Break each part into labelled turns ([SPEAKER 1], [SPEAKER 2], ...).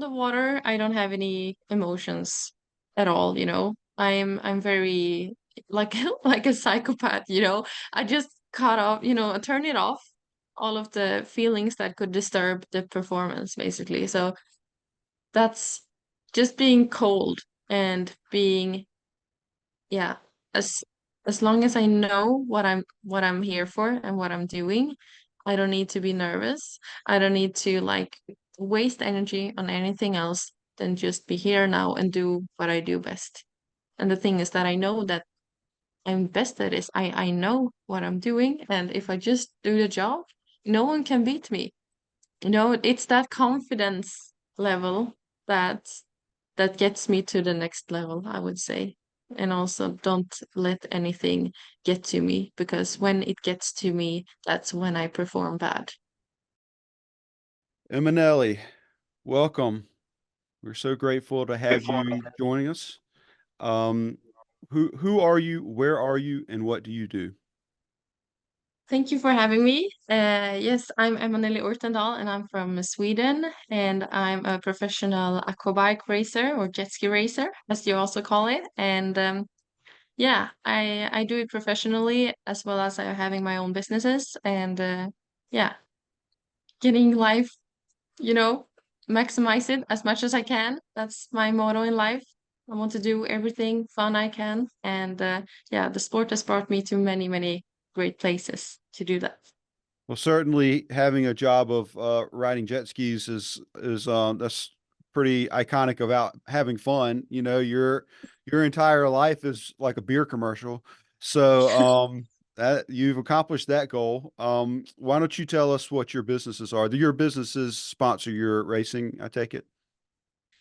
[SPEAKER 1] the water, I don't have any emotions at all, you know. I'm very like like a psychopath, you know. I just cut off, you know, I turn it off, all of the feelings that could disturb the performance, basically. So that's just being cold and being, yeah, as as long as I know what I'm here for and what I'm doing, I don't need to be nervous. I don't need to like waste energy on anything else than just be here now and do what I do best. And the thing is that I know that I'm best at this. I know what I'm doing, and if I just do the job, no one can beat me. You know, it's that confidence level that that gets me to the next level, I would say. And also don't let anything get to me, because when it gets to me, that's when I perform bad.
[SPEAKER 2] Emma-Nellie, welcome. We're so grateful to have you joining us. Um, who are you? Where are you? And what do you do?
[SPEAKER 1] Thank you for having me. Yes, I'm Emma-Nellie Örtendahl and I'm from Sweden, and I'm a professional aquabike racer or jet ski racer, as you also call it. And yeah, I do it professionally as well as having my own businesses, and yeah, getting life, you know, maximize it as much as I can. That's my motto in life. I want to do everything fun I can, and yeah, the sport has brought me to many, many great places to do that.
[SPEAKER 2] Well, certainly having a job of riding jet skis is that's pretty iconic about having fun. You know, your entire life is like a beer commercial. So that you've accomplished that goal. Why don't you tell us what your businesses are? Do your businesses sponsor your racing, I take it?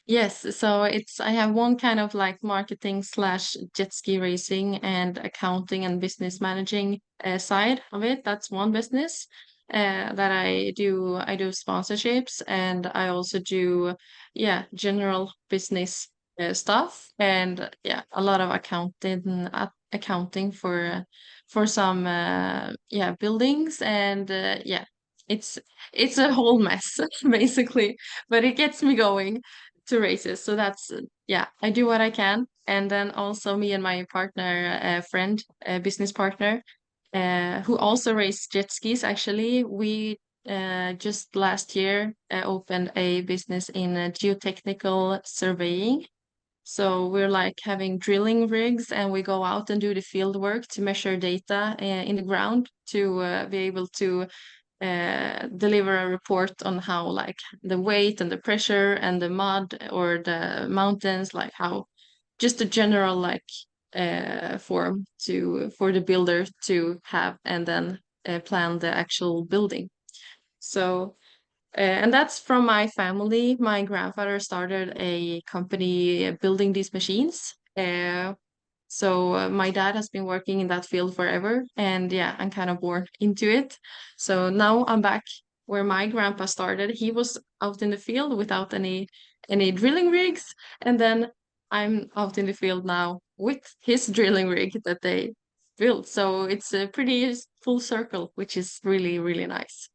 [SPEAKER 1] Yes, so it's I have one kind of like marketing slash jet ski racing and accounting and business managing side of it. That's one business that I do. I do sponsorships, and I also do, yeah, general business stuff, and yeah, a lot of accounting for some yeah, buildings, and yeah, it's it's a whole mess basically, but it gets me going to races. So that's yeah, I do what I can. And then also me and my partner, friend, business partner, who also race jet skis. Actually, we just last year opened a business in geotechnical surveying. So we're like having drilling rigs, and we go out and do the field work to measure data in the ground to be able to deliver a report on how like the weight and the pressure and the mud or the mountains, like how just a general like form to for the builder to have, and then plan the actual building. So and that's from my family. My grandfather started a company building these machines. So my dad has been working in that field forever, and yeah, I'm kind of born into it. So now I'm back where my grandpa started. He was out in the field without any drilling rigs, and then I'm out in the field now with his drilling rig that they built. So it's a pretty full circle, which is really, really nice.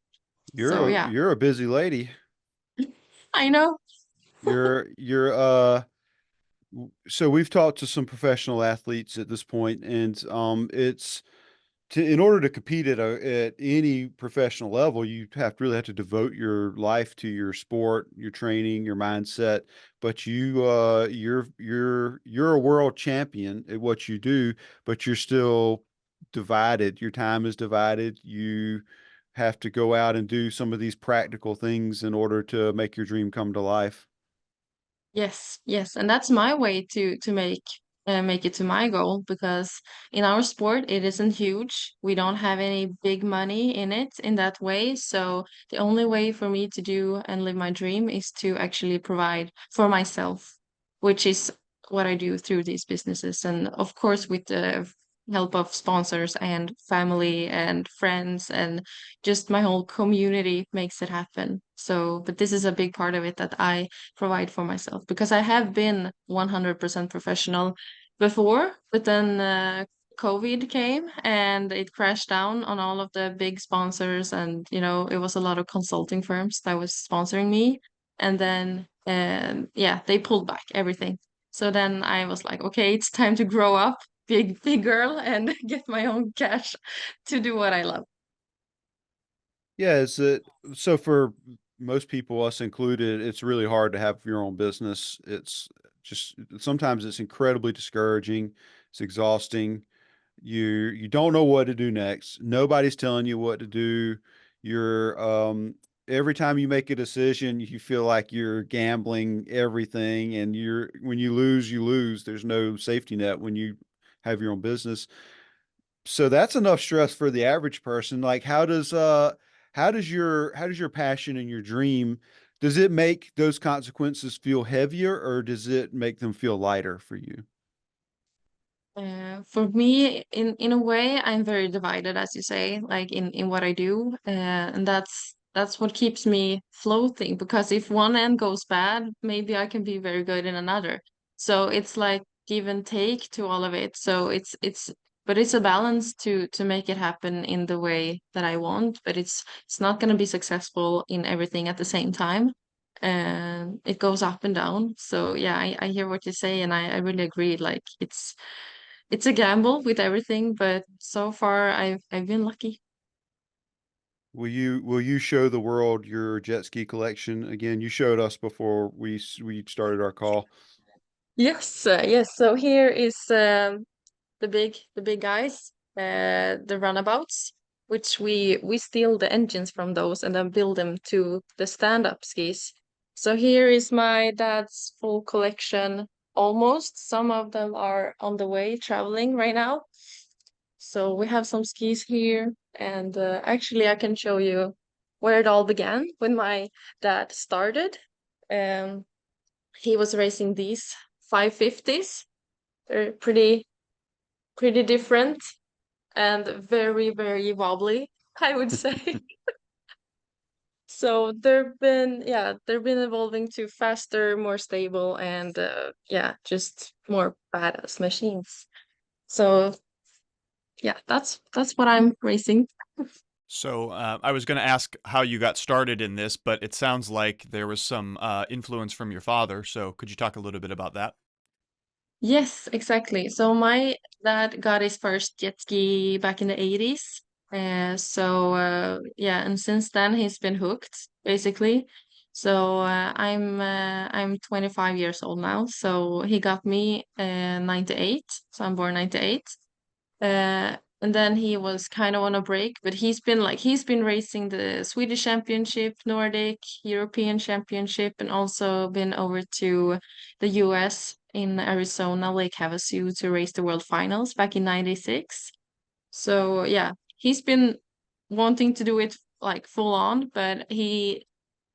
[SPEAKER 1] So yeah,
[SPEAKER 2] You're a busy lady.
[SPEAKER 1] I know.
[SPEAKER 2] You're so we've talked to some professional athletes at this point, and it's in order to compete at any professional level, you really have to devote your life to your sport, your training, your mindset. But you're a world champion at what you do, but you're still divided. Your time is divided. You have to go out and do some of these practical things in order to make your dream come to life.
[SPEAKER 1] Yes, yes, and that's my way to make it to my goal, because in our sport it isn't huge. We don't have any big money in it in that way. So the only way for me to do and live my dream is to actually provide for myself, which is what I do through these businesses, and of course with the help of sponsors and family and friends, and just my whole community makes it happen. So, but this is a big part of it that I provide for myself, because I have been 100% professional before, but then COVID came and it crashed down on all of the big sponsors, and you know, it was a lot of consulting firms that was sponsoring me. And then and yeah, they pulled back everything. So then I was like, okay, it's time to grow up, big girl, and get my own cash to do what I love.
[SPEAKER 2] Yeah, is it so for most people, us included, it's really hard to have your own business. It's just sometimes it's incredibly discouraging. It's exhausting. You don't know what to do next. Nobody's telling you what to do. You're every time you make a decision, you feel like you're gambling everything, and you're when you lose, you lose. There's no safety net when you have your own business. So that's enough stress for the average person. Like how does your passion and your dream, does it make those consequences feel heavier or does it make them feel lighter for you?
[SPEAKER 1] For me, in a way, I'm very divided, as you say, like in what I do, and that's what keeps me floating. Because if one end goes bad, maybe I can be very good in another. So it's like give and take to all of it. So but it's a balance to make it happen in the way that I want. But it's not going to be successful in everything at the same time, and it goes up and down. So yeah, I hear what you say, and I really agree. Like it's a gamble with everything, but so far I've been lucky.
[SPEAKER 2] Will you show the world your jet ski collection again? You showed us before we started our call.
[SPEAKER 1] Yes, yes. So here is the big guys, the runabouts, which we steal the engines from those and then build them to the stand-up skis. So here is my dad's full collection, almost. Some of them are on the way traveling right now. So we have some skis here, and actually I can show you where it all began when my dad started. Um, he was racing these 550s. They're pretty different and very wobbly, I would say. So they've been evolving to faster, more stable, and yeah, just more badass machines. So yeah, that's what I'm racing.
[SPEAKER 3] So I was going to ask how you got started in this, but it sounds like there was some influence from your father. So could you talk a little bit about that?
[SPEAKER 1] Yes, exactly. So my dad got his first jet ski back in the 80s. Yeah, and since then he's been hooked, basically. So I'm 25 years old now. So he got me 98. So I'm born 98. And then he was kind of on a break, but he's been racing the Swedish Championship, Nordic, European Championship, and also been over to the US in Arizona, Lake Havasu to race the World Finals back in '96. So yeah, he's been wanting to do it like full on, but he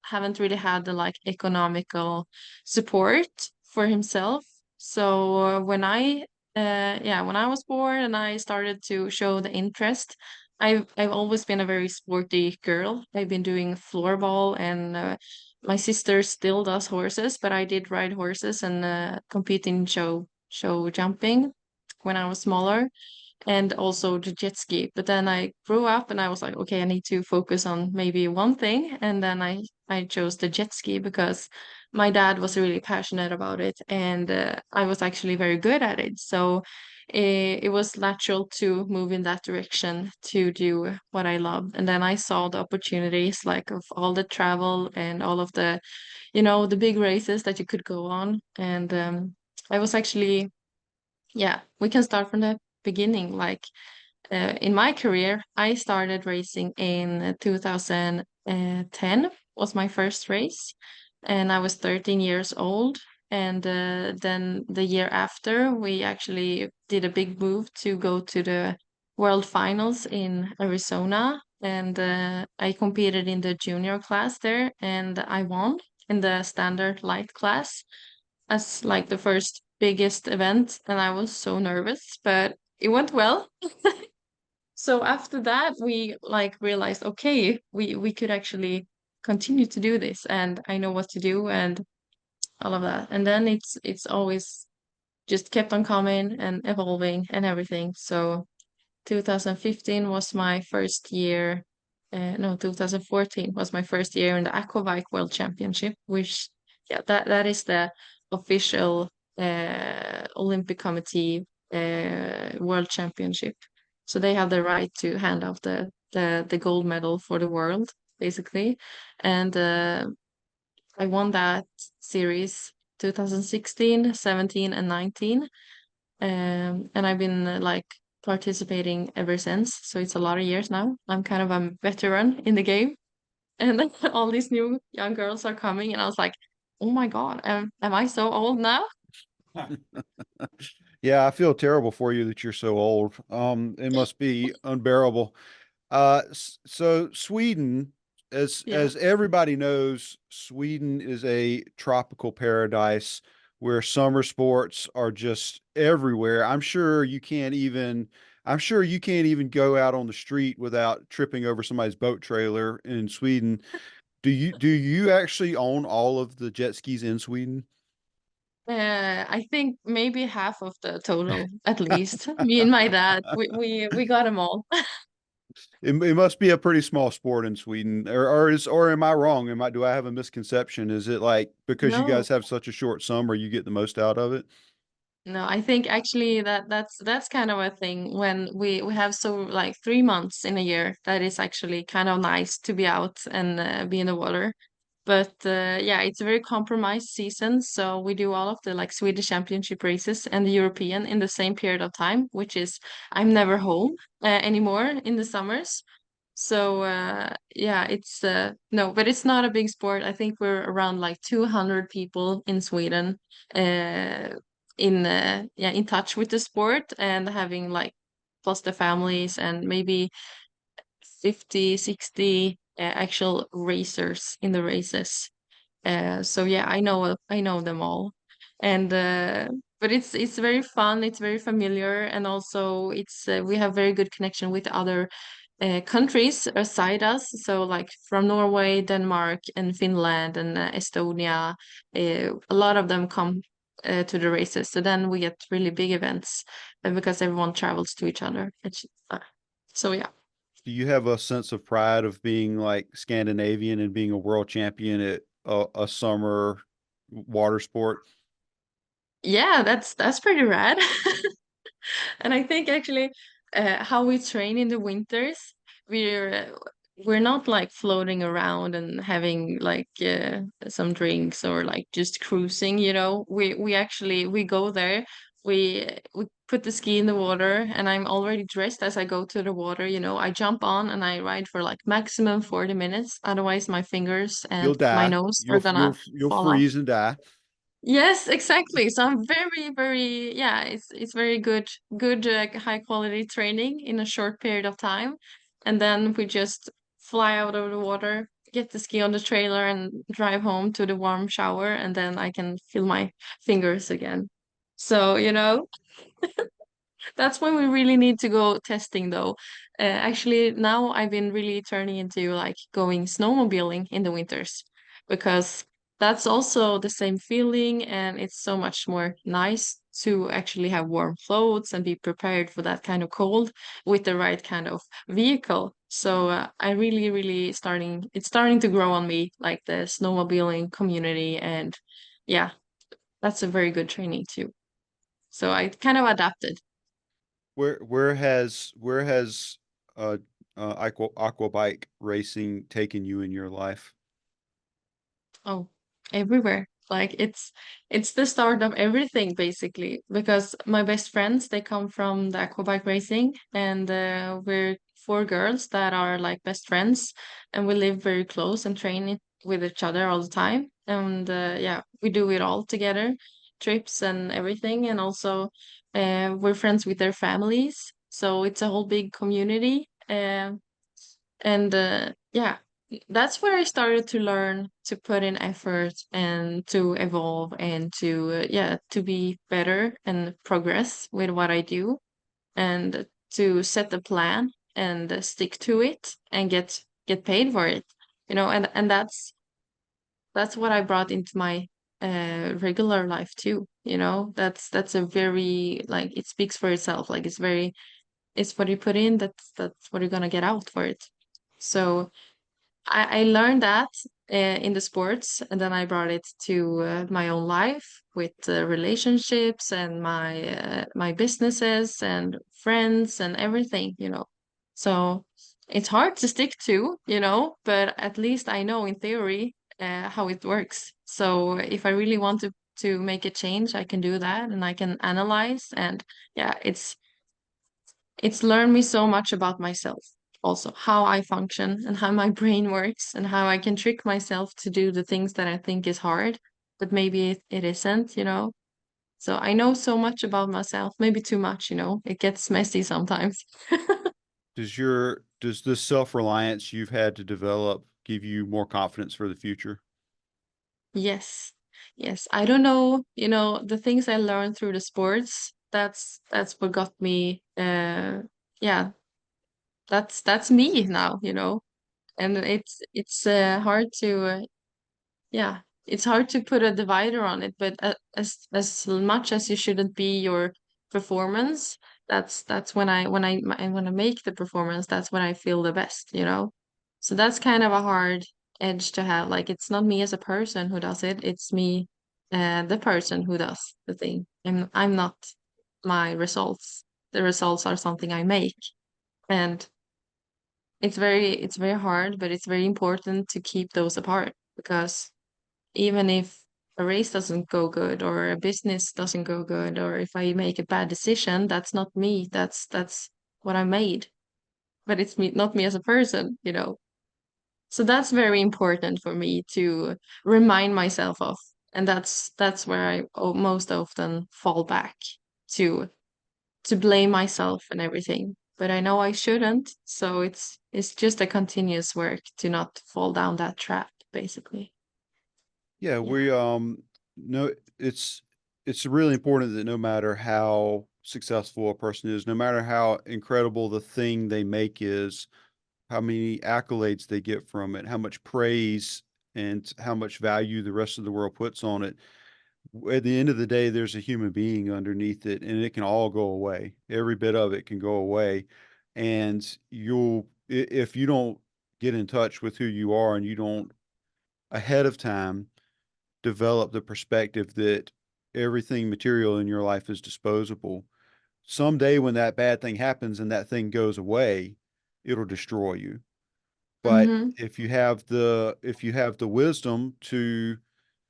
[SPEAKER 1] haven't really had the like economical support for himself. So when I was born and I started to show the interest, I've always been a very sporty girl. I've been doing floorball, and my sister still does horses, but I did ride horses and compete in show jumping when I was smaller, and also the jet ski. But then I grew up and I was like, okay, I need to focus on maybe one thing. And then I chose the jet ski because my dad was really passionate about it, and I was actually very good at it. So it was natural to move in that direction to do what I loved. And then I saw the opportunities, like of all the travel and all of the big races that you could go on. And I was actually, yeah, we can start from the beginning. Like in my career, I started racing in 2010 was my first race, and I was 13 years old. And then the year after, we actually did a big move to go to the World Finals in Arizona, and I competed in the junior class there, and I won in the standard light class as like the first biggest event, and I was so nervous, but it went well. So after that, we like realized, okay, we could actually continue to do this, and I know what to do and all of that. And then it's always just kept on coming and evolving and everything. So 2015 was my first year. No, 2014 was my first year in the Aquabike World Championship, which yeah, that is the official Olympic Committee World Championship. So they have the right to hand out the gold medal for the world, basically. And I won that series 2016, 17, and 19. And I've been like participating ever since. So it's a lot of years now. I'm kind of a veteran in the game. And then all these new young girls are coming, and I was like, oh my God, am I so old now?
[SPEAKER 2] Yeah, I feel terrible for you that you're so old. It must be unbearable. So Sweden,
[SPEAKER 1] Yeah.
[SPEAKER 2] as everybody knows, Sweden is a tropical paradise where summer sports are just everywhere. I'm sure you can't even go out on the street without tripping over somebody's boat trailer in Sweden. Do you actually own all of the jet skis in Sweden?
[SPEAKER 1] I think maybe half of the total, at least. Me and my dad, we got them all.
[SPEAKER 2] It must be a pretty small sport in Sweden, or am I wrong? Do I have a misconception? Is it like because you
[SPEAKER 1] No,
[SPEAKER 2] guys have such a short summer, you get the most out of it?
[SPEAKER 1] no, I think actually that's kind of a thing when we have so like 3 months in a year that is actually kind of nice to be out and be in the water. But yeah, it's a very compromised season, so we do all of the like Swedish Championship races and the European in the same period of time, which is I'm never home anymore in the summers. So yeah, it's no, but it's not a big sport. I think we're around like 200 people in Sweden uh in yeah, in touch with the sport and having like plus the families and maybe 50, 60 actual racers in the races. So yeah, I know them all, and but it's very fun. It's very familiar, and also it's we have very good connection with other countries aside us. So like from Norway, Denmark, and Finland, and Estonia, a lot of them come to the races. So then we get really big events because everyone travels to each other. So yeah.
[SPEAKER 2] Do you have a sense of pride of being like Scandinavian and being a world champion at a summer water sport?
[SPEAKER 1] Yeah, that's pretty rad. And I think actually how we train in the winters, we're uh, we're not like floating around and having like some drinks or like just cruising, you know. We actually we go there, we put the ski in the water and I'm already dressed as I go to the water, you know. I jump on and I ride for like maximum 40 minutes. Otherwise my fingers
[SPEAKER 2] You'll
[SPEAKER 1] and my
[SPEAKER 2] die.
[SPEAKER 1] nose are gonna
[SPEAKER 2] You'll
[SPEAKER 1] fall off.
[SPEAKER 2] freeze and die.
[SPEAKER 1] Yes, exactly. So I'm very, very, yeah, it's very good, high quality training in a short period of time. And then we just fly out of the water, get the ski on the trailer and drive home to the warm shower, and then I can feel my fingers again. So, you know, that's when we really need to go testing though. Actually, now I've been really turning into like going snowmobiling in the winters because that's also the same feeling and it's so much more nice to actually have warm clothes and be prepared for that kind of cold with the right kind of vehicle. So I really, really it's starting to grow on me, like the snowmobiling community. And yeah, that's a very good training too. So I kind of adapted.
[SPEAKER 2] Where has uh aqua bike racing taken you in your life?
[SPEAKER 1] Oh, everywhere. Like it's the start of everything basically because my best friends they come from the aquabike racing and we're four girls that are like best friends and we live very close and with each other all the time and yeah we do it all together, trips and everything, and also we're friends with their families, so it's a whole big community. And yeah, that's where I started to learn to put in effort and to evolve and to yeah, to be better and progress with what I do and to set a plan and stick to it and get paid for it. You know, and that's what I brought into my regular life too. You know, that's a very like it speaks for itself. Like it's what you put in, that's what you're gonna get out for it. So I learned that in the sports, and then I brought it to my own life with relationships and my businesses and friends and everything, you know. So it's hard to stick to, you know, but at least I know in theory how it works. So if I really want to make a change, I can do that and I can analyze. And yeah, it's learned me so much about myself, also how I function and how my brain works and how I can trick myself to do the things that I think is hard, but maybe it isn't, you know. So I know so much about myself, maybe too much, you know. It gets messy sometimes.
[SPEAKER 2] Does this self-reliance you've had to develop give you more confidence for the future?
[SPEAKER 1] Yes. Yes. I don't know, you know, the things I learned through the sports, that's what got me yeah, that's me now, you know. And it's hard to yeah, it's hard to put a divider on it, but as much as you shouldn't be your performance, that's when I make the performance, that's when I feel the best, you know. So that's kind of a hard edge to have. Like it's not me as a person who does it, it's me, the person who does the thing. And I'm not my results. The results are something I make, and it's very hard, but it's very important to keep those apart because even if a race doesn't go good or a business doesn't go good or if I make a bad decision, that's not me. That's what I made. But it's me, not me as a person, you know. So that's very important for me to remind myself of. And that's where I most often fall back to to blame myself and everything. But I know I shouldn't, so it's just a continuous work to not fall down that trap, basically.
[SPEAKER 2] Yeah,
[SPEAKER 1] Yeah.
[SPEAKER 2] we no it's it's really important that no matter how successful a person is, no matter how incredible the thing they make is, how many accolades they get from it, how much praise and how much value the rest of the world puts on it. At the end of the day, there's a human being underneath it, and it can all go away. Every bit of it can go away. And if you don't get in touch with who you are and you don't ahead of time develop the perspective that everything material in your life is disposable, someday when that bad thing happens and that thing goes away, it'll destroy you. But
[SPEAKER 1] Mm-hmm.
[SPEAKER 2] if you have the wisdom to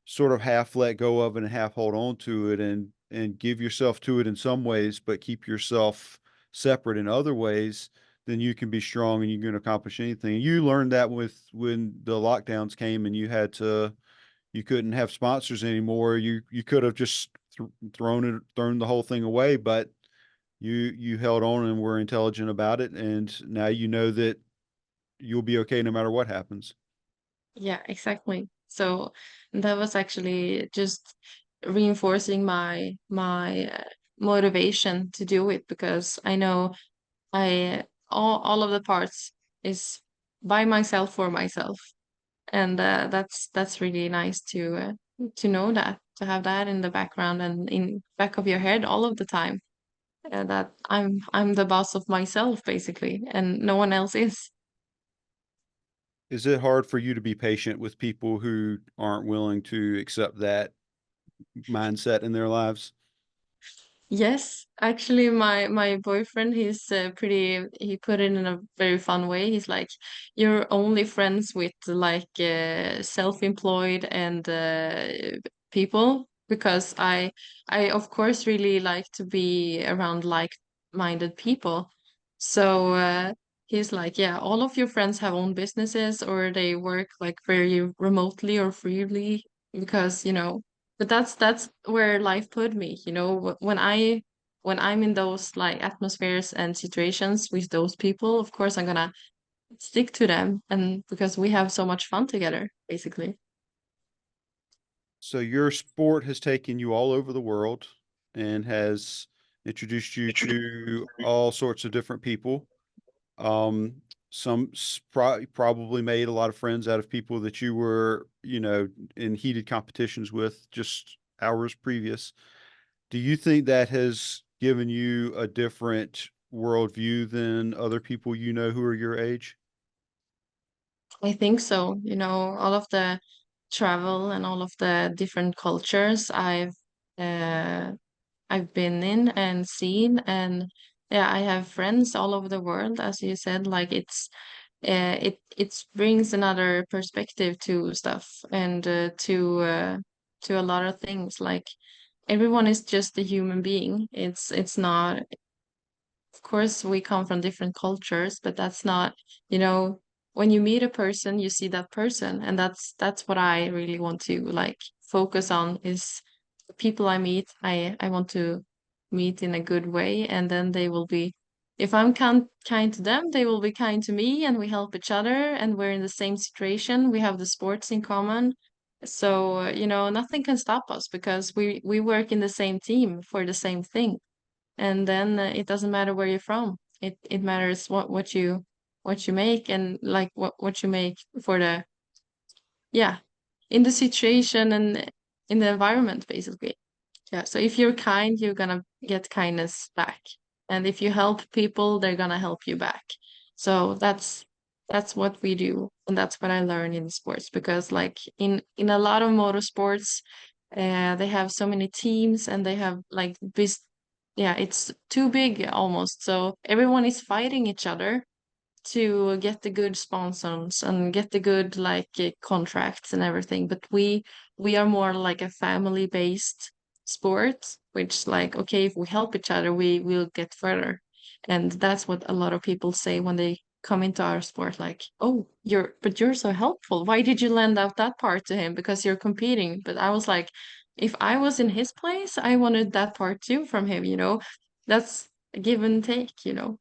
[SPEAKER 2] sort of half let go of it and half hold on to it and give yourself to it in some ways, but keep yourself separate in other ways, then you can be strong and you can accomplish anything. You learned that with when the lockdowns came and you couldn't have sponsors anymore. You could have just thrown the whole thing away, but you held on and were intelligent about it, and now you know that you'll be okay no matter what happens.
[SPEAKER 1] Yeah, exactly. So that was actually just reinforcing my motivation to do it because I know I all of the parts is by myself for myself, and that's really nice to know that, to have that in the background and in back of your head all of the time, that I'm the boss of myself basically, and no one else is.
[SPEAKER 2] Is it hard for you to be patient with people who aren't willing to accept that mindset in their lives?
[SPEAKER 1] Yes, actually, my boyfriend, he's pretty. He put it in a very fun way. He's like, "You're only friends with like self-employed and people," because I of course really like to be around like-minded people. So he's like, "Yeah, all of your friends have own businesses or they work like very remotely or freely because you know." But that's where life put me, you know, when I'm in those like atmospheres and situations with those people, of course I'm gonna stick to them, and because we have so much fun together, basically.
[SPEAKER 2] So your sport has taken you all over the world and has introduced you to all sorts of different people. Um, probably made a lot of friends out of people that you were, in heated competitions with just hours previous. Do you think that has given you a different worldview than other people you know who are your age?
[SPEAKER 1] I think so. You know, all of the travel and all of the different cultures uh I've been in and seen, and yeah, I have friends all over the world, as you said. Like it brings another perspective to stuff, and to a lot of things. Like everyone is just a human being. It's not, of course, we come from different cultures, but that's not, you know, when you meet a person, you see that person, and that's what I really want to like focus on is the people I meet. I want to meet in a good way, and then they will be, if I'm kind to them, they will be kind to me, and we help each other, and we're in the same situation. We have the sports in common. So, you know, nothing can stop us because we work in the same team for the same thing, and then it doesn't matter where you're from. It matters what you make, and like what you make for the, yeah, in the situation and in the environment, basically. Yeah, so if you're kind, you're gonna get kindness back, and if you help people, they're gonna help you back. So that's what we do, and that's what I learned in sports, because like in a lot of motorsports, they have so many teams, and they have like this, yeah, it's too big almost. So everyone is fighting each other to get the good sponsors and get the good like contracts and everything. But we are more like a family based sport, which like, okay, if we help each other, we will get further. And that's what a lot of people say when they come into our sport, like, oh, you're so helpful. Why did you lend out that part to him? Because you're competing. But I was like, if I was in his place, I wanted that part too from him, you know. That's a give and take, you know.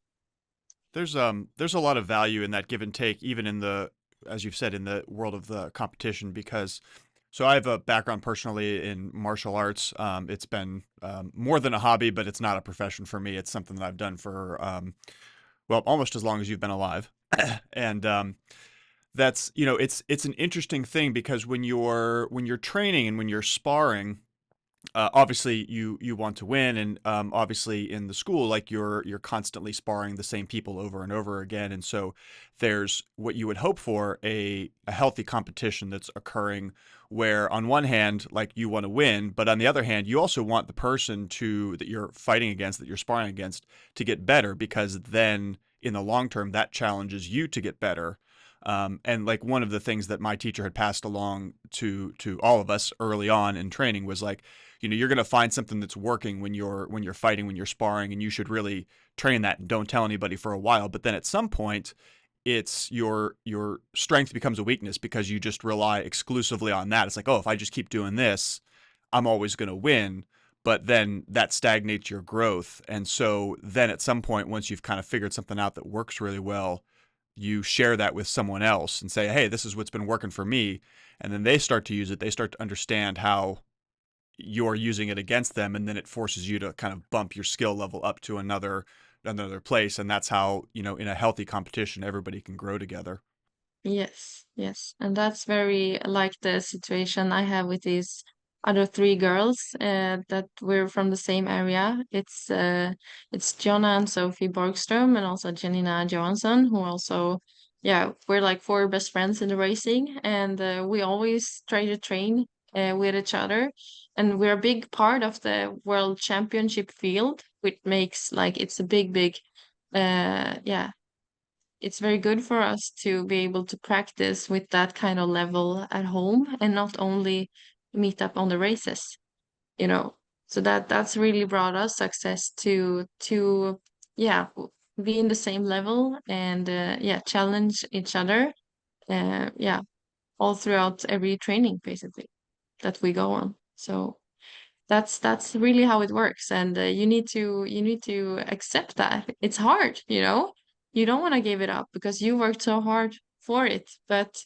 [SPEAKER 3] There's a lot of value in that give and take, even in the, as you've said, in the world of the competition, because so I have a background personally in martial arts. It's been more than a hobby, but it's not a profession for me. It's something that I've done for well, almost as long as you've been alive. And that's, you know, it's an interesting thing because when you're training and when you're sparring, obviously you want to win, and obviously in the school, like you're constantly sparring the same people over and over again, and so there's what you would hope for, a healthy competition that's occurring, where on one hand, like, you want to win, but on the other hand, you also want the person to that you're fighting against, that you're sparring against, to get better, because then in the long term that challenges you to get better. And like, one of the things that my teacher had passed along to all of us early on in training was like, you know, you're going to find something that's working when you're fighting, when you're sparring, and you should really train that and don't tell anybody for a while. But then at some point, it's your strength becomes a weakness because you just rely exclusively on that. It's like, oh, if I just keep doing this, I'm always going to win. But then that stagnates your growth. And so then at some point, once you've kind of figured something out that works really well, you share that with someone else and say, hey, this is what's been working for me. And then they start to use it. They start to understand how you're using it against them, and then it forces you to kind of bump your skill level up to another place, and that's how, you know, in a healthy competition, everybody can grow together.
[SPEAKER 1] Yes, yes. And that's very like the situation I have with these other three girls that we're from the same area. It's Jonna and Sophie Borgström, and also Janina Johansson, who also, yeah, we're like four best friends in the racing, and we always try to train with each other. And we're a big part of the world championship field, which makes like it's a big yeah, it's very good for us to be able to practice with that kind of level at home, and not only meet up on the races, you know. So that's really brought us success to yeah, be in the same level, and yeah, challenge each other, yeah, all throughout every training basically that we go on. So that's really how it works, and you need to accept that it's hard, you know. You don't want to give it up because you worked so hard for it, but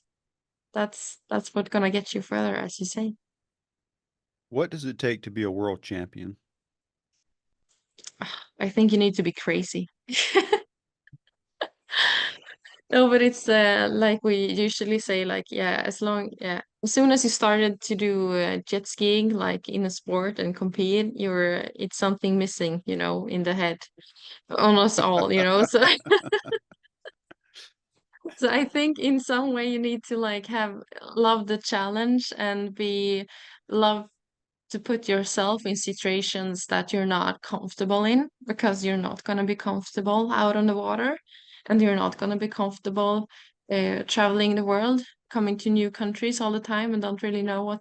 [SPEAKER 1] that's what's gonna get you further, as you say.
[SPEAKER 2] What does it take to be a world champion?
[SPEAKER 1] I think you need to be crazy. No, but it's like we usually say, like, yeah, as soon as you started to do jet skiing, like in a sport and compete, it's something missing, you know, in the head, almost all, you know. So So I think in some way you need to like have love the challenge and be love to put yourself in situations that you're not comfortable in, because you're not going to be comfortable out on the water, and you're not going to be comfortable traveling the world, coming to new countries all the time and don't really know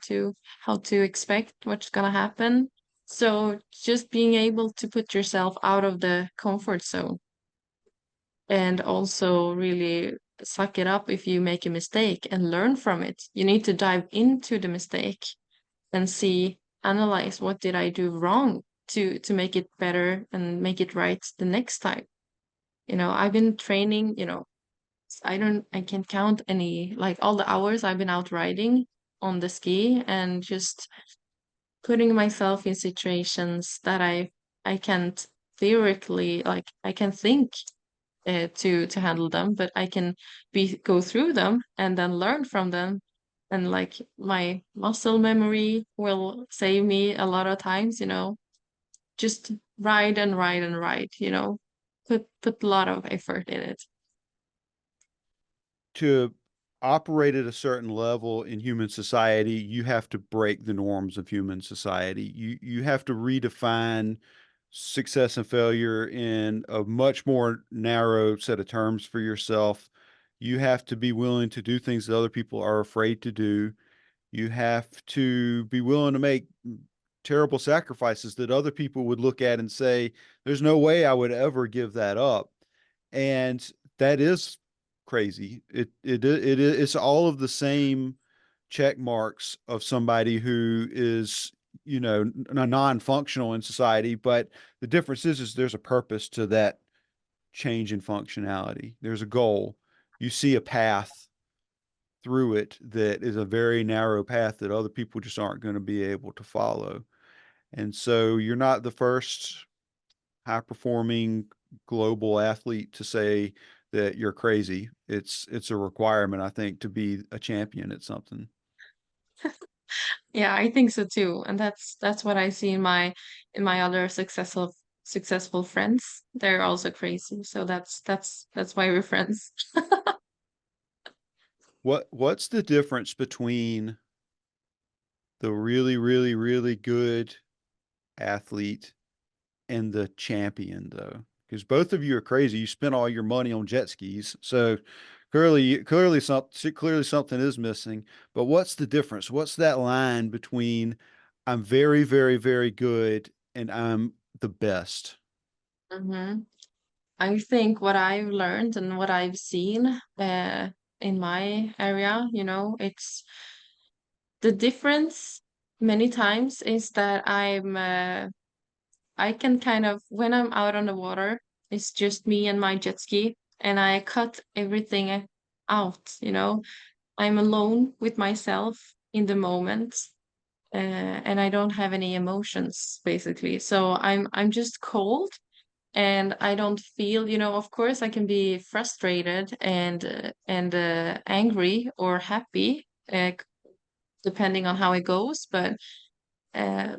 [SPEAKER 1] how to expect what's going to happen. So just being able to put yourself out of the comfort zone, and also really suck it up if you make a mistake and learn from it. You need to dive into the mistake and analyze what did I do wrong to make it better and make it right the next time. I've been training, I can't count any, like all the hours I've been out riding on the ski, and just putting myself in situations that I can't theoretically, like I can think to handle them, but I can go through them and then learn from them. And like my muscle memory will save me a lot of times, just ride and ride and ride, put a lot of effort in it.
[SPEAKER 2] To operate at a certain level in human society, you have to break the norms of human society. You have to redefine success and failure in a much more narrow set of terms for yourself. You have to be willing to do things that other people are afraid to do. You have to be willing to make terrible sacrifices that other people would look at and say, there's no way I would ever give that up. And that is crazy. It's all of the same check marks of somebody who is, non-functional in society, but the difference is there's a purpose to that change in functionality. There's a goal. You see a path through it that is a very narrow path that other people just aren't going to be able to follow. And so you're not the first high performing global athlete to say that you're crazy. It's a requirement, I think, to be a champion at something.
[SPEAKER 1] Yeah, I think so too. And that's what I see in my other successful friends. They're also crazy. So that's why we're friends.
[SPEAKER 2] What's the difference between the really, really, really good athlete and the champion, though? Because both of you are crazy. You spent all your money on jet skis, so clearly something is missing. But what's the difference? What's that line between I'm very, very, very good and I'm the best?
[SPEAKER 1] Hmm. I think what I've learned and what I've seen in my area, it's the difference many times is that I can kind of, when I'm out on the water, it's just me and my jet ski, and I cut everything out, I'm alone with myself in the moment, and I don't have any emotions basically. So I'm just cold, and I don't feel, of course I can be frustrated and angry or happy, depending on how it goes, but uh,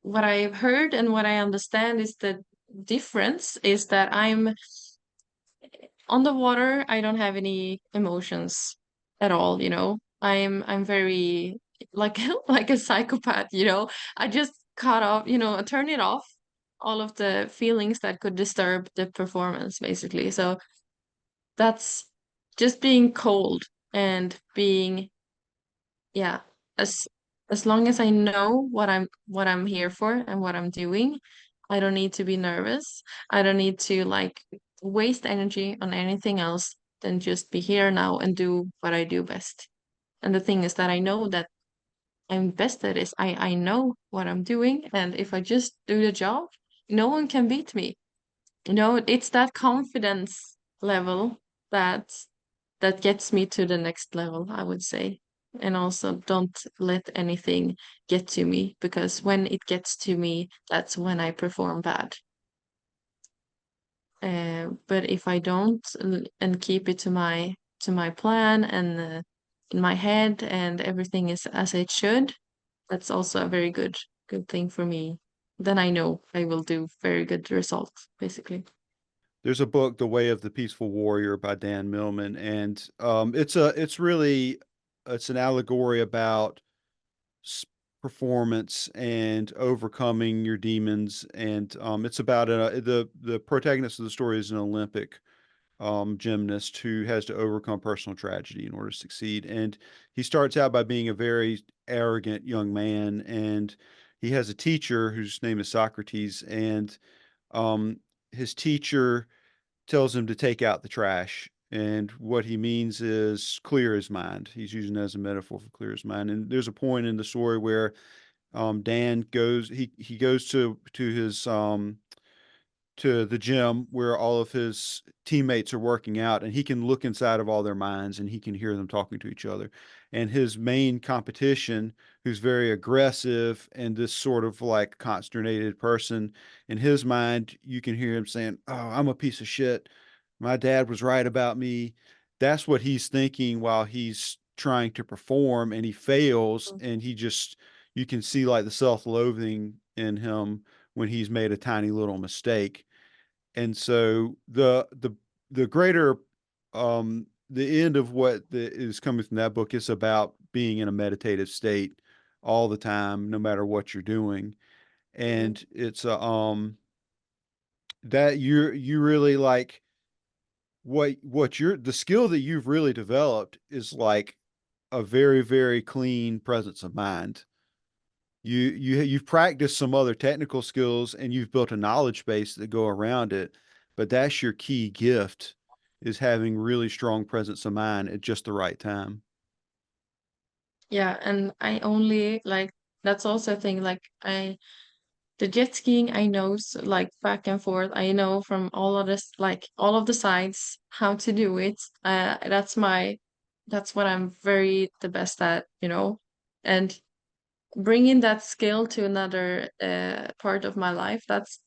[SPEAKER 1] what I've heard and what I understand is the difference is that I'm on the water, I don't have any emotions at all, I'm very like like a psychopath, I just cut off, I turn it off, all of the feelings that could disturb the performance basically. So that's just being cold and being, yeah, as as long as I know what I'm here for and what I'm doing, I don't need to be nervous. I don't need to like waste energy on anything else than just be here now and do what I do best. And the thing is that I know that I'm best at this. I know what I'm doing, and if I just do the job, no one can beat me. It's that confidence level that that gets me to the next level, I would say. And also don't let anything get to me, because when it gets to me, that's when I perform bad. But if I don't and keep it to my plan and in my head, and everything is as it should, that's also a very good thing for me. Then I know I will do very good results, basically.
[SPEAKER 2] there's a book, The Way of the Peaceful Warrior by Dan Millman, and it's an allegory about performance and overcoming your demons, and it's about the protagonist of the story is an Olympic gymnast who has to overcome personal tragedy in order to succeed. And he starts out by being a very arrogant young man, and he has a teacher whose name is Socrates, and um, his teacher tells him to take out the trash. And what he means is clear his mind. He's using it as a metaphor for clear his mind. And there's a point in the story where Dan goes, he goes to the gym where all of his teammates are working out, and he can look inside of all their minds and he can hear them talking to each other. And his main competition, who's very aggressive and this sort of like consternated person, in his mind, you can hear him saying, "Oh, I'm a piece of shit. My dad was right about me." That's what he's thinking while he's trying to perform, and he fails. And you can see like the self-loathing in him when he's made a tiny little mistake. And so the greater the end of is coming from that book is about being in a meditative state all the time, no matter what you're doing. And it's that you really like what you're the skill that you've really developed is like a very, very clean presence of mind. You've practiced some other technical skills and you've built a knowledge base that go around it, but that's your key gift, is having really strong presence of mind at just the right time.
[SPEAKER 1] Yeah, and I only like that's also a thing like I the jet skiing I know like back and forth. I know from all of this like all of the sides how to do it. That's what I'm very the best at, you know. And bringing that skill to another part of my life, that's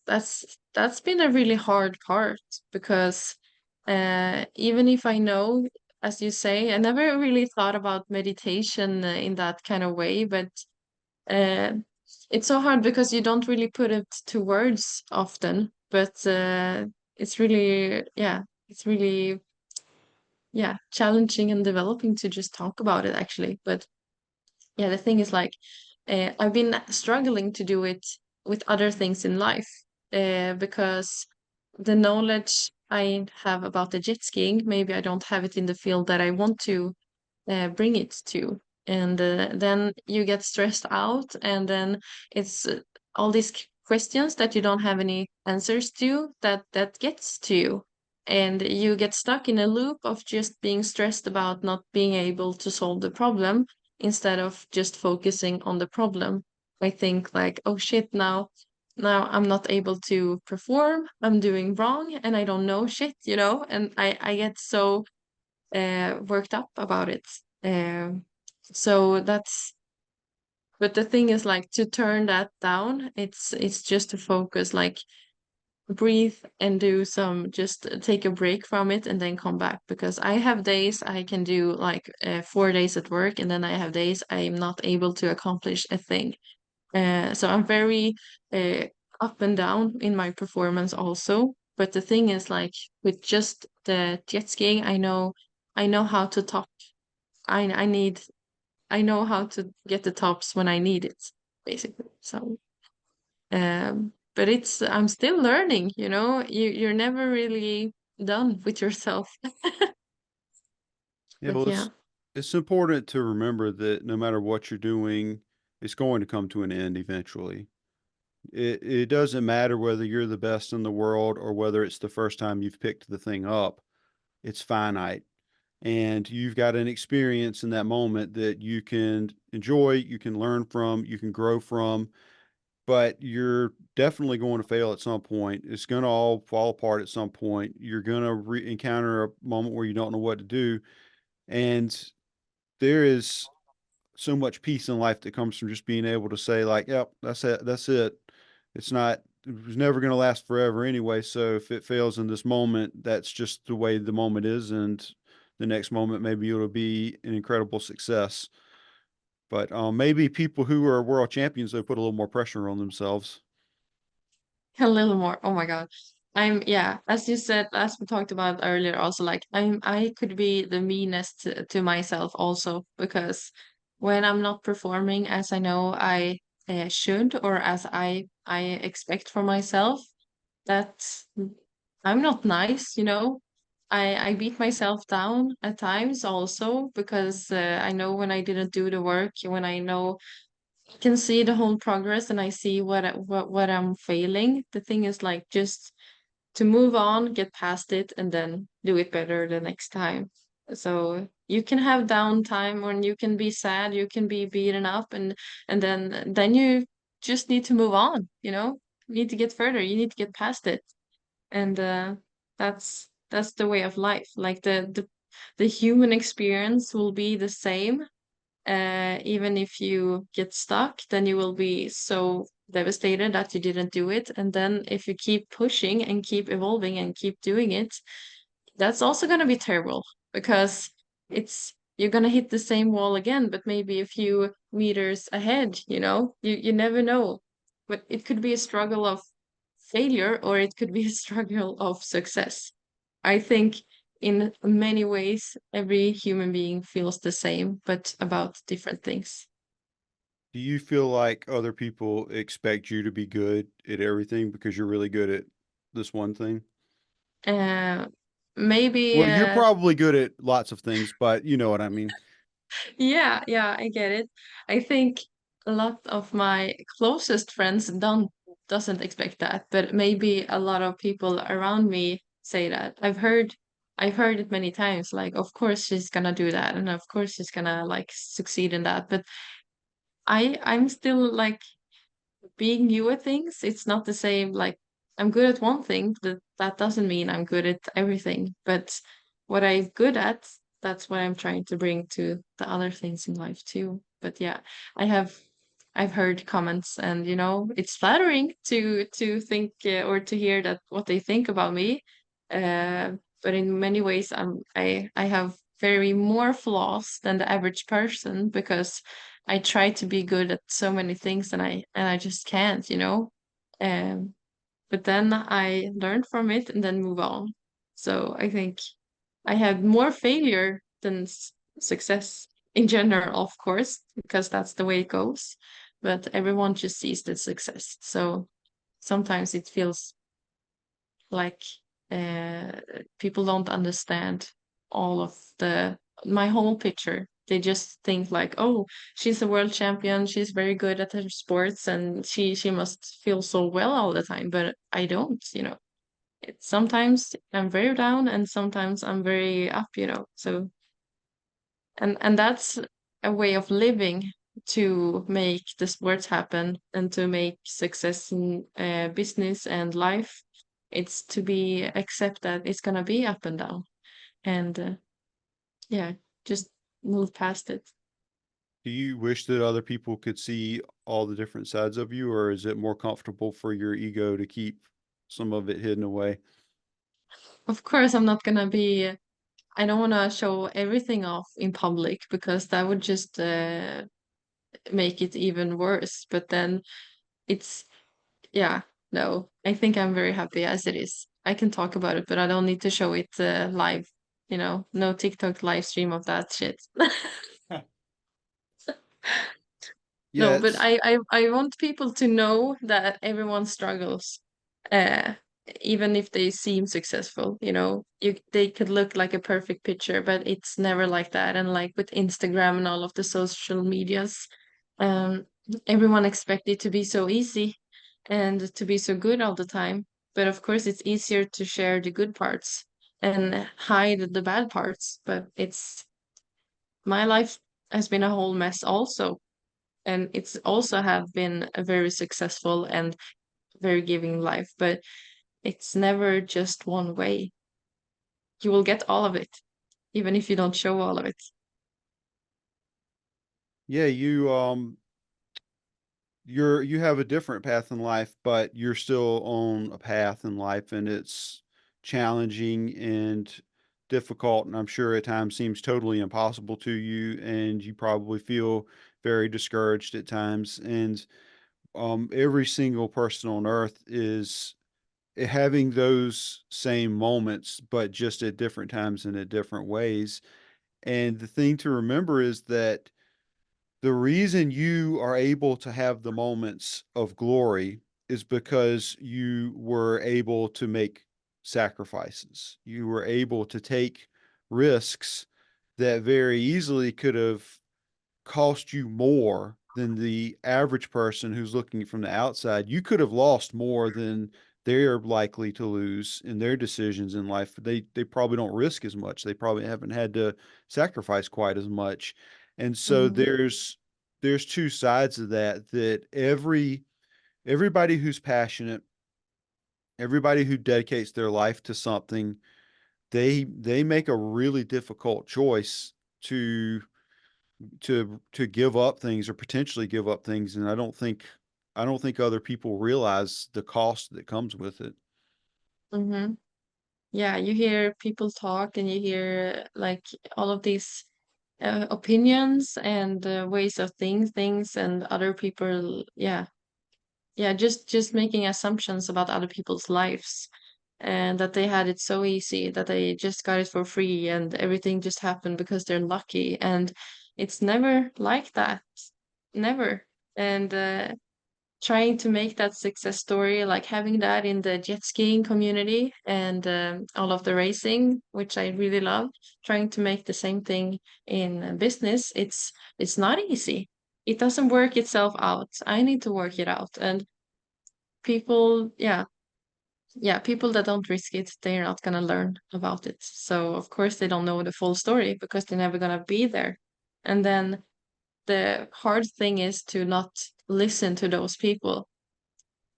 [SPEAKER 1] been a really hard part because even if I know, as you say, I never really thought about meditation in that kind of way, but uh, it's so hard because you don't really put it to words often, but it's really, yeah, it's really, yeah, challenging and developing to just talk about it actually. But yeah, the thing is like, I've been struggling to do it with other things in life, because the knowledge I have about the jet skiing, maybe I don't have it in the field that I want to bring it to. And then you get stressed out, and then it's all these questions that you don't have any answers to that gets to you. And you get stuck in a loop of just being stressed about not being able to solve the problem instead of just focusing on the problem. I think like, oh shit, now I'm not able to perform, I'm doing wrong, and I don't know shit, you know, and I get so worked up about it. So that's, but the thing is like to turn that down, it's just to focus, like breathe and do some, just take a break from it and then come back. Because I have days I can do like 4 days at work, and then I have days I'm not able to accomplish a thing. So I'm very uh, up and down in my performance also. But the thing is like with just the jet skiing, I know how to top. I need I know how to get the tops when I need it, basically. So but it's I'm still learning, you know. You're never really done with yourself.
[SPEAKER 2] Yeah,
[SPEAKER 1] But
[SPEAKER 2] well,
[SPEAKER 1] yeah.
[SPEAKER 2] it's important to remember that no matter what you're doing, it's going to come to an end eventually. It doesn't matter whether you're the best in the world or whether it's the first time you've picked the thing up. It's finite. And you've got an experience in that moment that you can enjoy, you can learn from, you can grow from, but you're definitely going to fail at some point. It's going to all fall apart at some point. You're going to encounter a moment where you don't know what to do. And there is so much peace in life that comes from just being able to say, like, yep, that's it. That's it. It was never going to last forever anyway. So if it fails in this moment, that's just the way the moment is. And the next moment, maybe it'll be an incredible success. But maybe people who are world champions, they put a little more pressure on themselves.
[SPEAKER 1] A little more. Oh my God. yeah, as you said, as we talked about earlier, also like I could be the meanest to myself also, because when I'm not performing as I know I should, or as I expect for myself, that I'm not nice, you know. I beat myself down at times also, because I know when I didn't do the work, when I know I can see the whole progress and I see what I'm failing. The thing is like just to move on, get past it, and then do it better the next time. So you can have downtime when you can be sad, you can be beaten up, and then you just need to move on, you know? You need to get further, you need to get past it. And that's the way of life. Like the human experience will be the same, even if you get stuck, then you will be so devastated that you didn't do it. And then if you keep pushing and keep evolving and keep doing it, that's also going to be terrible, because it's you're going to hit the same wall again, but maybe a few meters ahead, you know? You never know. But it could be a struggle of failure, or it could be a struggle of success. I think in many ways, every human being feels the same, but about different things.
[SPEAKER 2] Do you feel like other people expect you to be good at everything because you're really good at this one thing?
[SPEAKER 1] Uh, maybe,
[SPEAKER 2] Well, you're probably good at lots of things, but you know what I mean.
[SPEAKER 1] yeah, yeah, I get it. I think a lot of my closest friends doesn't expect that, but maybe a lot of people around me say that. I've heard it many times, like, of course she's gonna do that, and of course she's gonna like succeed in that. But I'm still like being new at things. It's not the same. Like I'm good at one thing, that doesn't mean I'm good at everything. But what I'm good at, that's what I'm trying to bring to the other things in life too. But yeah, I have I've heard comments, and you know, it's flattering to think or to hear that what they think about me. Uh, but in many ways, I have very more flaws than the average person, because I try to be good at so many things, and I just can't, you know. Um, but then I learn from it and then move on. So I think I had more failure than success in general, of course, because that's the way it goes. But everyone just sees the success. So sometimes it feels like uh, people don't understand all of my whole picture. They just think like, oh, she's a world champion, she's very good at her sports, and she must feel so well all the time. But I don't, you know. Sometimes I'm very down, and sometimes I'm very up, you know. So and that's a way of living, to make the sports happen and to make success in business and life. It's to be accept that it's gonna be up and down, and yeah, just move past it.
[SPEAKER 2] Do you wish that other people could see all the different sides of you, or is it more comfortable for your ego to keep some of it hidden away?
[SPEAKER 1] Of course, I'm not gonna be. I don't want to show everything off in public, because that would just make it even worse. But then it's yeah, no, I think I'm very happy as it is. I can talk about it, but I don't need to show it live. You know, no TikTok live stream of that shit.
[SPEAKER 2] Yeah,
[SPEAKER 1] No, but
[SPEAKER 2] it's
[SPEAKER 1] I want people to know that everyone struggles, uh, even if they seem successful. You know, they could look like a perfect picture, but it's never like that. And like with Instagram and all of the social medias, um, everyone expects it to be so easy and to be so good all the time. But of course, it's easier to share the good parts and hide the bad parts. But it's my life has been a whole mess also, and it's also have been a very successful and very giving life, but it's never just one way. You will get all of it, even if you don't show all of it.
[SPEAKER 2] yeah, you have a different path in life, but you're still on a path in life, and it's challenging and difficult, and I'm sure at times seems totally impossible to you, and you probably feel very discouraged at times. And every single person on earth is having those same moments, but just at different times and at different ways. And the thing to remember is that the reason you are able to have the moments of glory is because you were able to make sacrifices. You were able to take risks that very easily could have cost you more than the average person who's looking from the outside. You could have lost more than they're likely to lose in their decisions in life. They probably don't risk as much. They probably haven't had to sacrifice quite as much. And so
[SPEAKER 1] Hmm.
[SPEAKER 2] there's two sides of that, that everybody who's passionate, everybody who dedicates their life to something, they make a really difficult choice to to give up things or potentially give up things, and I don't think other people realize the cost that comes with it.
[SPEAKER 1] Hmm. Yeah, you hear people talk and you hear like all of these opinions and ways of things and other people, yeah, yeah, just making assumptions about other people's lives and that they had it so easy, that they just got it for free and everything just happened because they're lucky. And it's never like that. Never. And trying to make that success story, like having that in the jet skiing community and all of the racing, which I really love, trying to make the same thing in business, it's not easy. It doesn't work itself out. I need to work it out. And people, yeah, yeah, people that don't risk it, they're not gonna learn about it. So of course they don't know the full story because they're never gonna be there. And then the hard thing is to not listen to those people,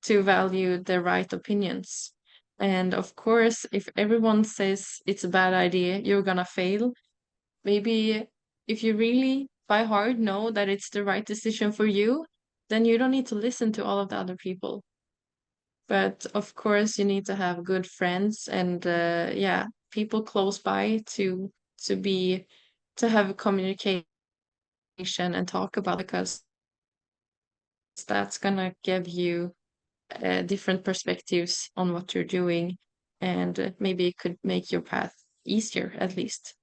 [SPEAKER 1] to value the right opinions. And of course, if everyone says it's a bad idea, you're gonna fail. Maybe if you really by heart know that it's the right decision for you, then you don't need to listen to all of the other people. But of course, you need to have good friends and yeah, people close by to be to have communication and talk about because that's gonna give you different perspectives on what you're doing, and maybe it could make your path easier at least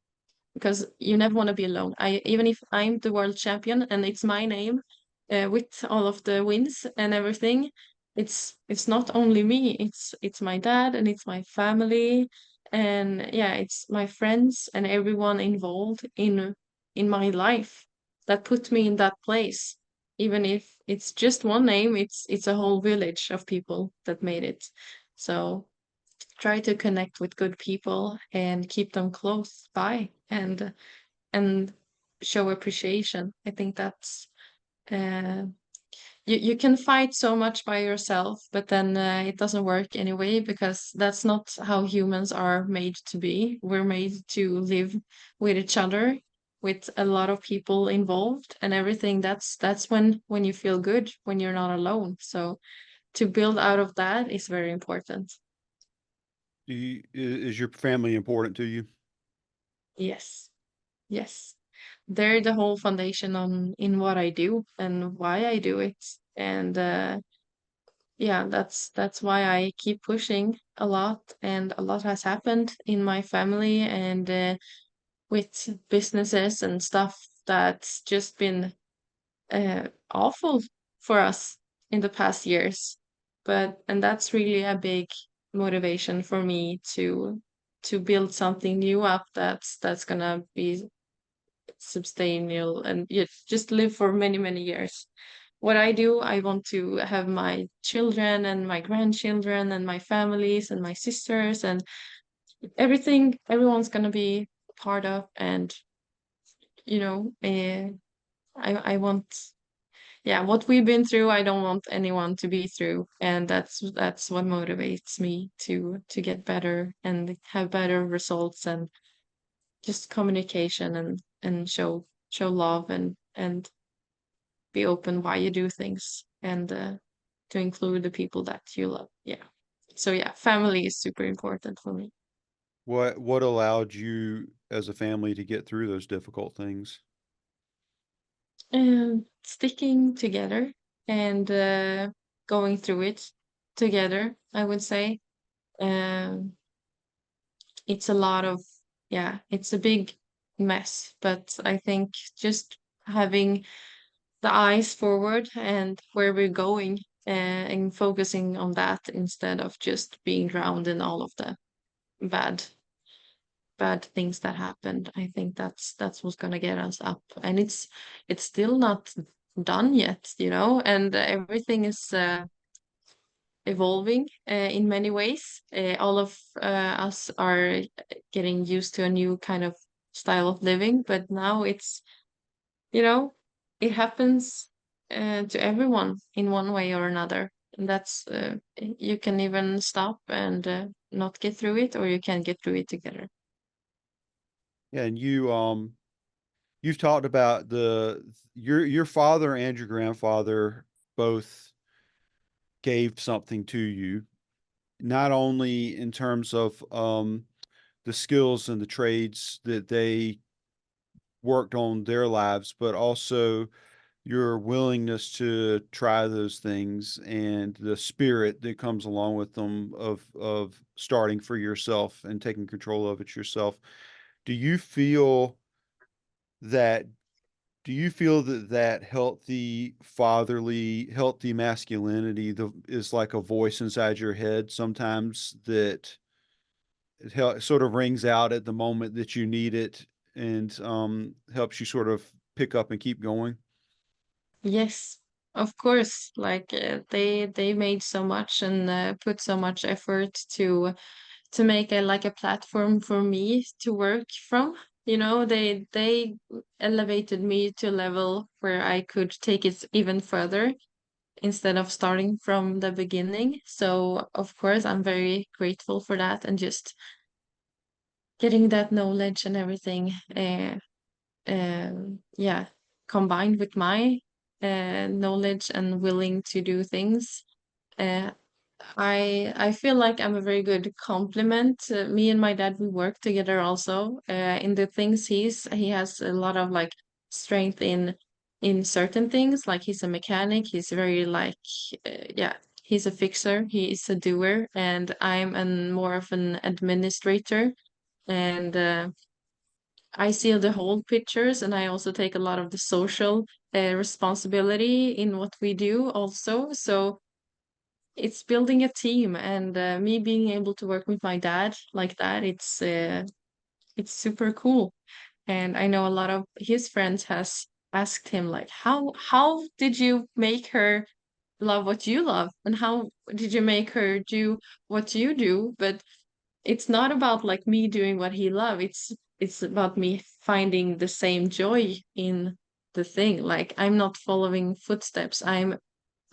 [SPEAKER 1] because you never want to be alone. I even if I'm the world champion and it's my name with all of the wins and everything, it's not only me. It's my dad and it's my family, and yeah, it's my friends and everyone involved in my life that put me in that place. Even if it's just one name, it's a whole village of people that made it. So try to connect with good people and keep them close by and show appreciation. I think that's uh, you can fight so much by yourself, but then it doesn't work anyway because that's not how humans are made to be. We're made to live with each other, with a lot of people involved and everything. That's when you feel good, when you're not alone. So to build out of that is very important.
[SPEAKER 2] Is your family important to you?
[SPEAKER 1] Yes. Yes. They're the whole foundation on in what I do and why I do it. And yeah, that's why I keep pushing a lot, and a lot has happened in my family and with businesses and stuff that's just been awful for us in the past years. But and that's really a big motivation for me to build something new up that's gonna be sustainable and yet just live for many, many years. What I do, I want to have my children and my grandchildren and my families and my sisters and everything, everyone's gonna be part of. And you know, I want, yeah, what we've been through, I don't want anyone to be through, and that's what motivates me to get better and have better results and just communication and show love and be open why you do things and to include the people that you love. Yeah. So yeah, family is super important for me.
[SPEAKER 2] What allowed you as a family to get through those difficult things?
[SPEAKER 1] And sticking together and going through it together, I would say. Um, it's a lot of, yeah, it's a big mess, but I think just having the eyes forward and where we're going, and focusing on that instead of just being drowned in all of the bad bad things that happened. I think that's what's gonna get us up. And it's still not done yet, you know, and everything is evolving in many ways. All of us are getting used to a new kind of style of living, but now it's, you know, it happens to everyone in one way or another. And that's you can even stop and not get through it, or you can get through it together.
[SPEAKER 2] Yeah, and you've talked about your father and your grandfather both gave something to you, not only in terms of the skills and the trades that they worked on their lives, but also your willingness to try those things and the spirit that comes along with them of starting for yourself and taking control of it yourself. Do you feel that do you feel that that healthy fatherly healthy masculinity is like a voice inside your head sometimes that it sort of rings out at the moment that you need it and helps you sort of pick up and keep going?
[SPEAKER 1] Yes, of course. Like they made so much and put so much effort to make a like a platform for me to work from. You know, they elevated me to a level where I could take it even further instead of starting from the beginning. So of course, I'm very grateful for that, and just getting that knowledge and everything. Yeah, combined with my knowledge and willing to do things. Uh, I feel like I'm a very good complement. Me and my dad, we work together also. In the things he has a lot of like strength in certain things. Like he's a mechanic. He's very like yeah, he's a fixer. He is a doer, and I'm an more of an administrator. And I see the whole pictures, and I also take a lot of the social responsibility in what we do also. So it's building a team, and me being able to work with my dad like that, it's super cool. And I know a lot of his friends has asked him like, how did you make her love what you love, and how did you make her do what you do? But it's not about like me doing what he love. It's about me finding the same joy in the thing. Like I'm not following footsteps. I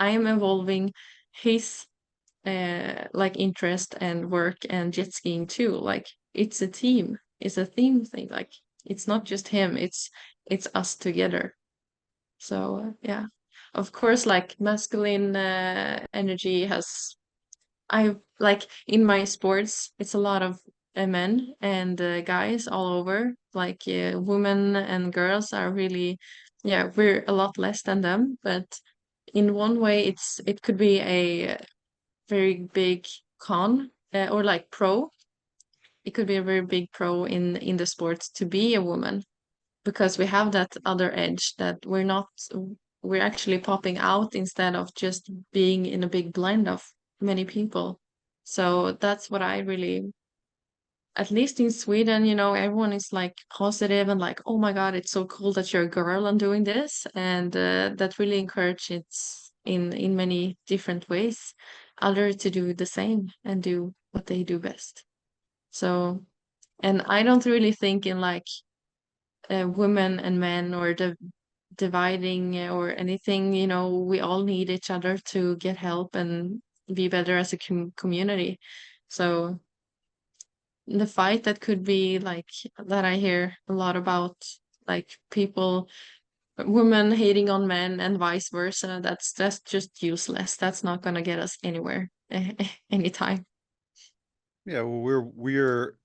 [SPEAKER 1] am evolving his like interest and work and jet skiing too. Like it's a team. It's a team thing. Like it's not just him. It's us together. So yeah, of course, like masculine energy has. I like in my sports, it's a lot of men and guys all over. Like women and girls are really, yeah, we're a lot less than them. But in one way, it could be a very big con or like pro. It could be a very big pro in the sports to be a woman, because we have that other edge that we're actually popping out instead of just being in a big blend of many people. So that's what I really, at least in Sweden, you know, everyone is like positive and like, oh my God, it's so cool that you're a girl and doing this. And that really encourages in many different ways others to do the same and do what they do best. So, and I don't really think in like women and men or dividing or anything. You know, we all need each other to get help and be better as a community. So the fight that could be like that I hear a lot about, like people, women hating on men and vice versa, that's just useless. That's not gonna get us anywhere anytime.
[SPEAKER 2] Yeah, well, we are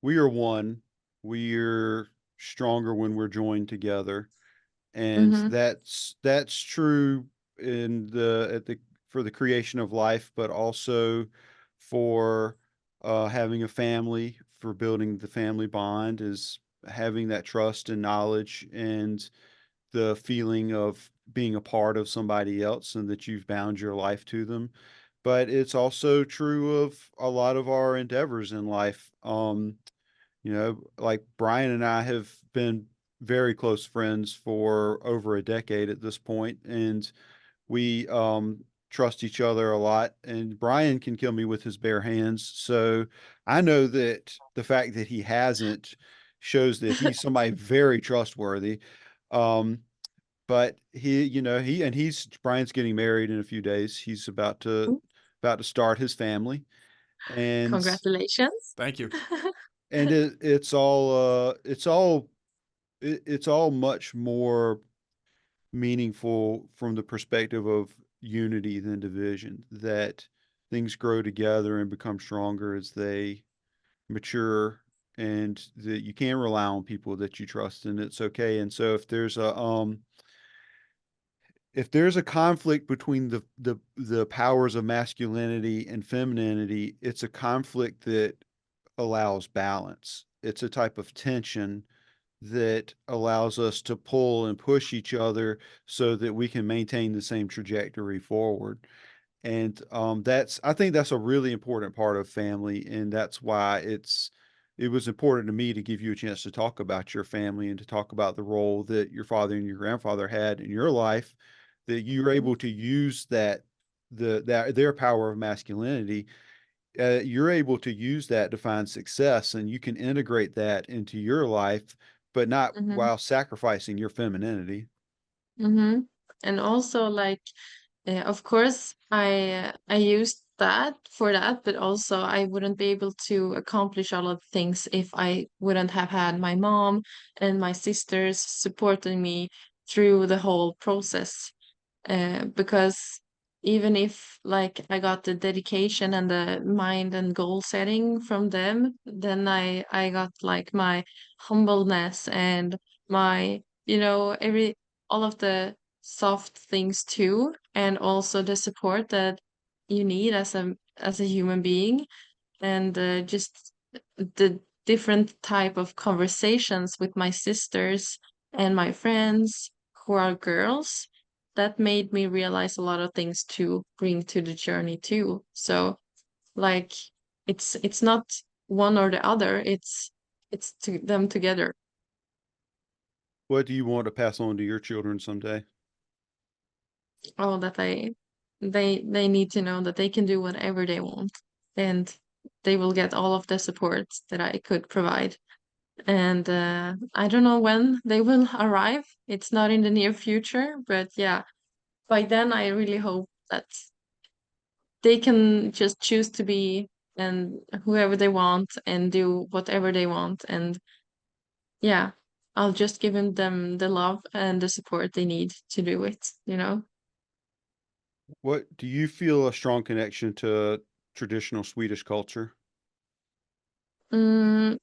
[SPEAKER 2] one. We're stronger when we're joined together, and
[SPEAKER 1] Mm-hmm.
[SPEAKER 2] that's true in the at the for the creation of life, but also for having a family, for building the family bond, is having that trust and knowledge and the feeling of being a part of somebody else and that you've bound your life to them. But it's also true of a lot of our endeavors in life. Like Brian and I have been very close friends for over a decade at this point, and we trust each other a lot. And Brian can kill me with his bare hands. So I know that the fact that he hasn't shows that he's somebody very trustworthy. Um, but Brian's getting married in a few days. He's about to start his family, and
[SPEAKER 1] Congratulations.
[SPEAKER 3] Thank you.
[SPEAKER 2] it's all much more meaningful from the perspective of unity than division, that things grow together and become stronger as they mature, and that you can rely on people that you trust, and it's okay. And so if there's a conflict between the powers of masculinity and femininity, it's a conflict that allows balance. It's a type of tension that allows us to pull and push each other so that we can maintain the same trajectory forward. And I think that's a really important part of family, and that's why it was important to me to give you a chance to talk about your family and to talk about the role that your father and your grandfather had in your life, that you're able to use that their power of masculinity. You're able to use that to find success, and you can integrate that into your life, but not
[SPEAKER 1] Mm-hmm.
[SPEAKER 2] while sacrificing your femininity.
[SPEAKER 1] Mm-hmm. And also, like, of course, I used that for that, but also I wouldn't be able to accomplish all of the things if I wouldn't have had my mom and my sisters supporting me through the whole process. Because even if like I got the dedication and the mind and goal setting from them, then I got like my humbleness and my, every all of the soft things too, and also the support that you need as a human being, and just the different type of conversations with my sisters and my friends who are girls, that made me realize a lot of things to bring to the journey too. So like it's not one or the other, it's to them together.
[SPEAKER 2] What do you want to pass on to your children someday?
[SPEAKER 1] Oh, that they need to know that they can do whatever they want, and they will get all of the support that I could provide. And I don't know when they will arrive. It's not in the near future, but yeah, by then I really hope that they can just choose to be and whoever they want and do whatever they want. And yeah, I'll just give them the love and the support they need to do it.
[SPEAKER 2] What do you feel a strong connection to traditional Swedish culture?
[SPEAKER 1] Mm,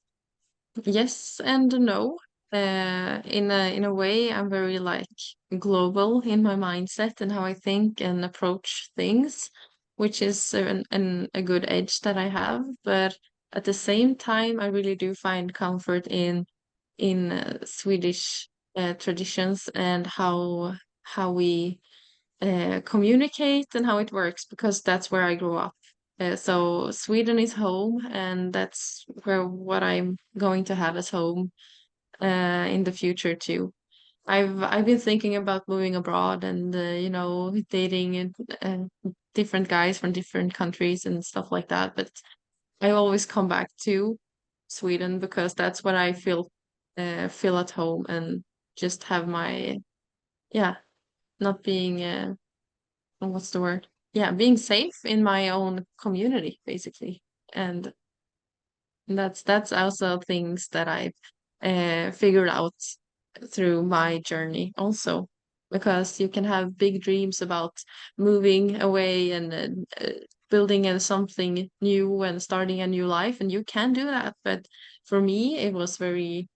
[SPEAKER 1] yes and no. In a way, I'm very like global in my mindset and how I think and approach things, which is a good edge that I have. But at the same time, I really do find comfort in Swedish traditions and how we communicate and how it works, because that's where I grew up. So Sweden is home, and that's where what I'm going to have as home in the future too. I've been thinking about moving abroad and dating different guys from different countries and stuff like that. But I always come back to Sweden because that's where I feel at home and just have my, yeah, not being what's the word? Yeah, being safe in my own community, basically. And that's also things that I've figured out through my journey also, because you can have big dreams about moving away and building something new and starting a new life, and you can do that. But for me, it was very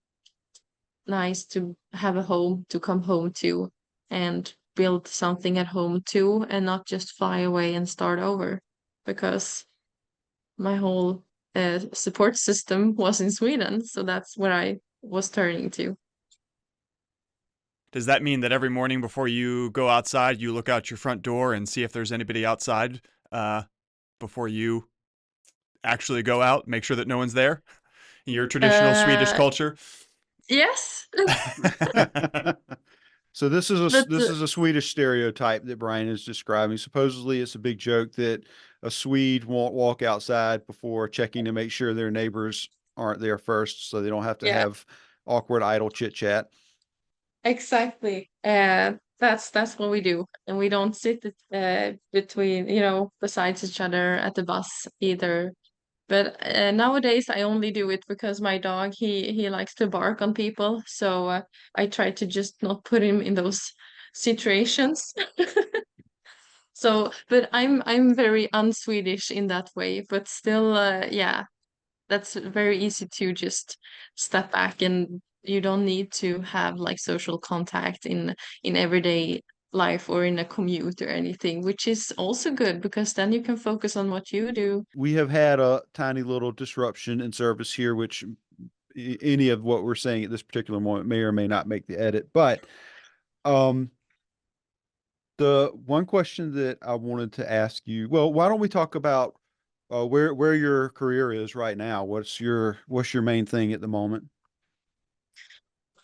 [SPEAKER 1] nice to have a home to come home to and build something at home too, and not just fly away and start over, because my whole support system was in Sweden. So that's where I was turning to.
[SPEAKER 3] Does that mean that every morning before you go outside, you look out your front door and see if there's anybody outside before you actually go out? Make sure that no one's there in your traditional Swedish
[SPEAKER 1] Uh,
[SPEAKER 3] culture?
[SPEAKER 1] yes,
[SPEAKER 2] So
[SPEAKER 1] but
[SPEAKER 2] this is a Swedish stereotype that Brian is describing. Supposedly, it's a big joke that a Swede won't walk outside before checking to make sure their neighbors aren't there first, so they don't have to
[SPEAKER 1] yeah,
[SPEAKER 2] have awkward idle chit chat.
[SPEAKER 1] exactly. That's what we do, and we don't sit between, besides each other at the bus either. But nowadays, I only do it because my dog he likes to bark on people, so I try to just not put him in those situations. So, but I'm very un-Swedish in that way, but still, yeah, that's very easy to just step back, and you don't need to have like social contact in everyday life or in a commute or anything, which is also good because then you can focus on what you do.
[SPEAKER 2] We have had a tiny little disruption in service here, which any of what we're saying at this particular moment may or may not make the edit. But um, the one question that I wanted to ask you, well, why don't we talk about where your career is right now? What's your main thing at the moment?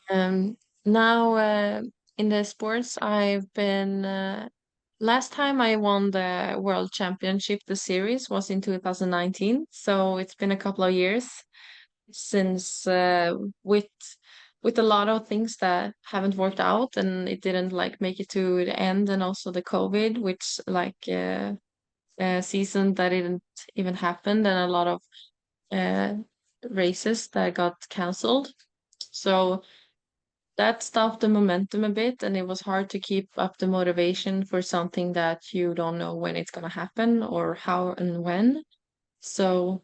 [SPEAKER 1] Now in the sports, I've been last time I won the World Championship, the series was in 2019. So it's been a couple of years since with a lot of things that haven't worked out, and it didn't like make it to the end, and also the COVID, which like season that didn't even happen, and a lot of uh, races that got cancelled. So that stopped the momentum a bit, and it was hard to keep up the motivation for something that you don't know when it's going to happen or how and when. So,